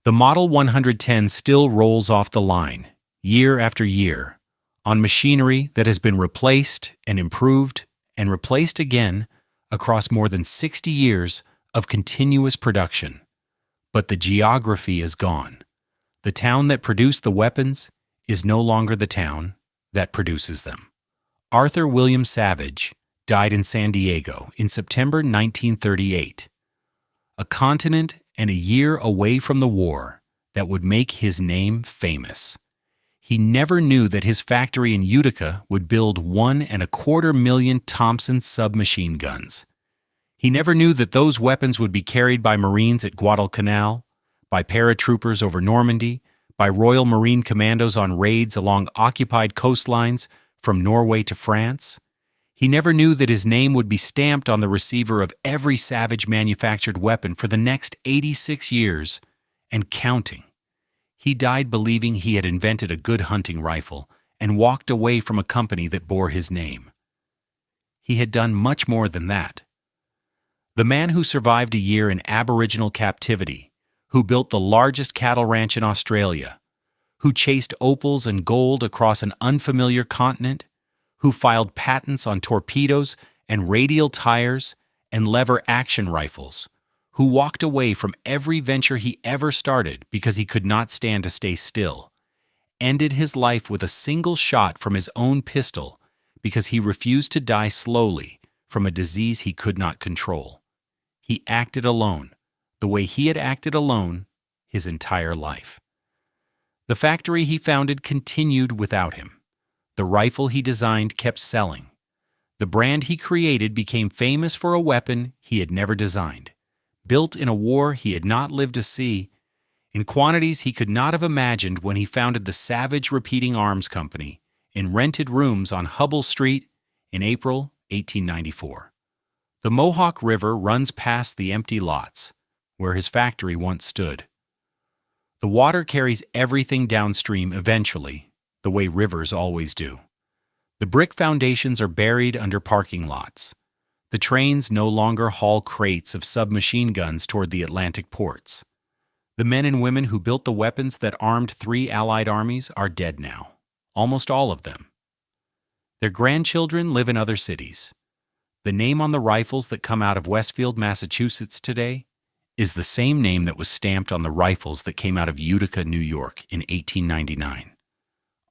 [SPEAKER 1] The Model 110 still rolls off the line, year after year, on machinery that has been replaced and improved and replaced again across more than 60 years of continuous production. But the geography is gone. The town that produced the weapons is no longer the town that produces them. Arthur William Savage died in San Diego in September 1938. A continent and a year away from the war that would make his name famous. He never knew that his factory in Utica would build 1.25 million Thompson submachine guns. He never knew that those weapons would be carried by Marines at Guadalcanal, by paratroopers over Normandy, by Royal Marine Commandos on raids along occupied coastlines from Norway to France. He never knew that his name would be stamped on the receiver of every Savage manufactured weapon for the next 86 years, and counting. He died believing he had invented a good hunting rifle and walked away from a company that bore his name. He had done much more than that. The man who survived a year in Aboriginal captivity, who built the largest cattle ranch in Australia, who chased opals and gold across an unfamiliar continent, who filed patents on torpedoes and radial tires and lever action rifles, who walked away from every venture he ever started because he could not stand to stay still, ended his life with a single shot from his own pistol because he refused to die slowly from a disease he could not control. He acted alone, the way he had acted alone his entire life. The factory he founded continued without him. The rifle he designed kept selling. The brand he created became famous for a weapon he had never designed, built in a war he had not lived to see, in quantities he could not have imagined when he founded the Savage Repeating Arms Company in rented rooms on Hubble Street in April 1894. The Mohawk River runs past the empty lots where his factory once stood. The water carries everything downstream eventually, the way rivers always do. The brick foundations are buried under parking lots. The trains no longer haul crates of submachine guns toward the Atlantic ports. The men and women who built the weapons that armed 3 Allied armies are dead now, almost all of them. Their grandchildren live in other cities. The name on the rifles that come out of Westfield, Massachusetts today is the same name that was stamped on the rifles that came out of Utica, New York in 1899.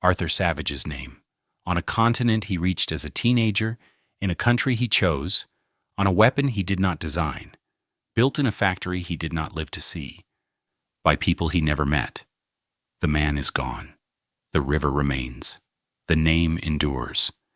[SPEAKER 1] Arthur Savage's name, on a continent he reached as a teenager, in a country he chose, on a weapon he did not design, built in a factory he did not live to see, by people he never met. The man is gone. The river remains. The name endures.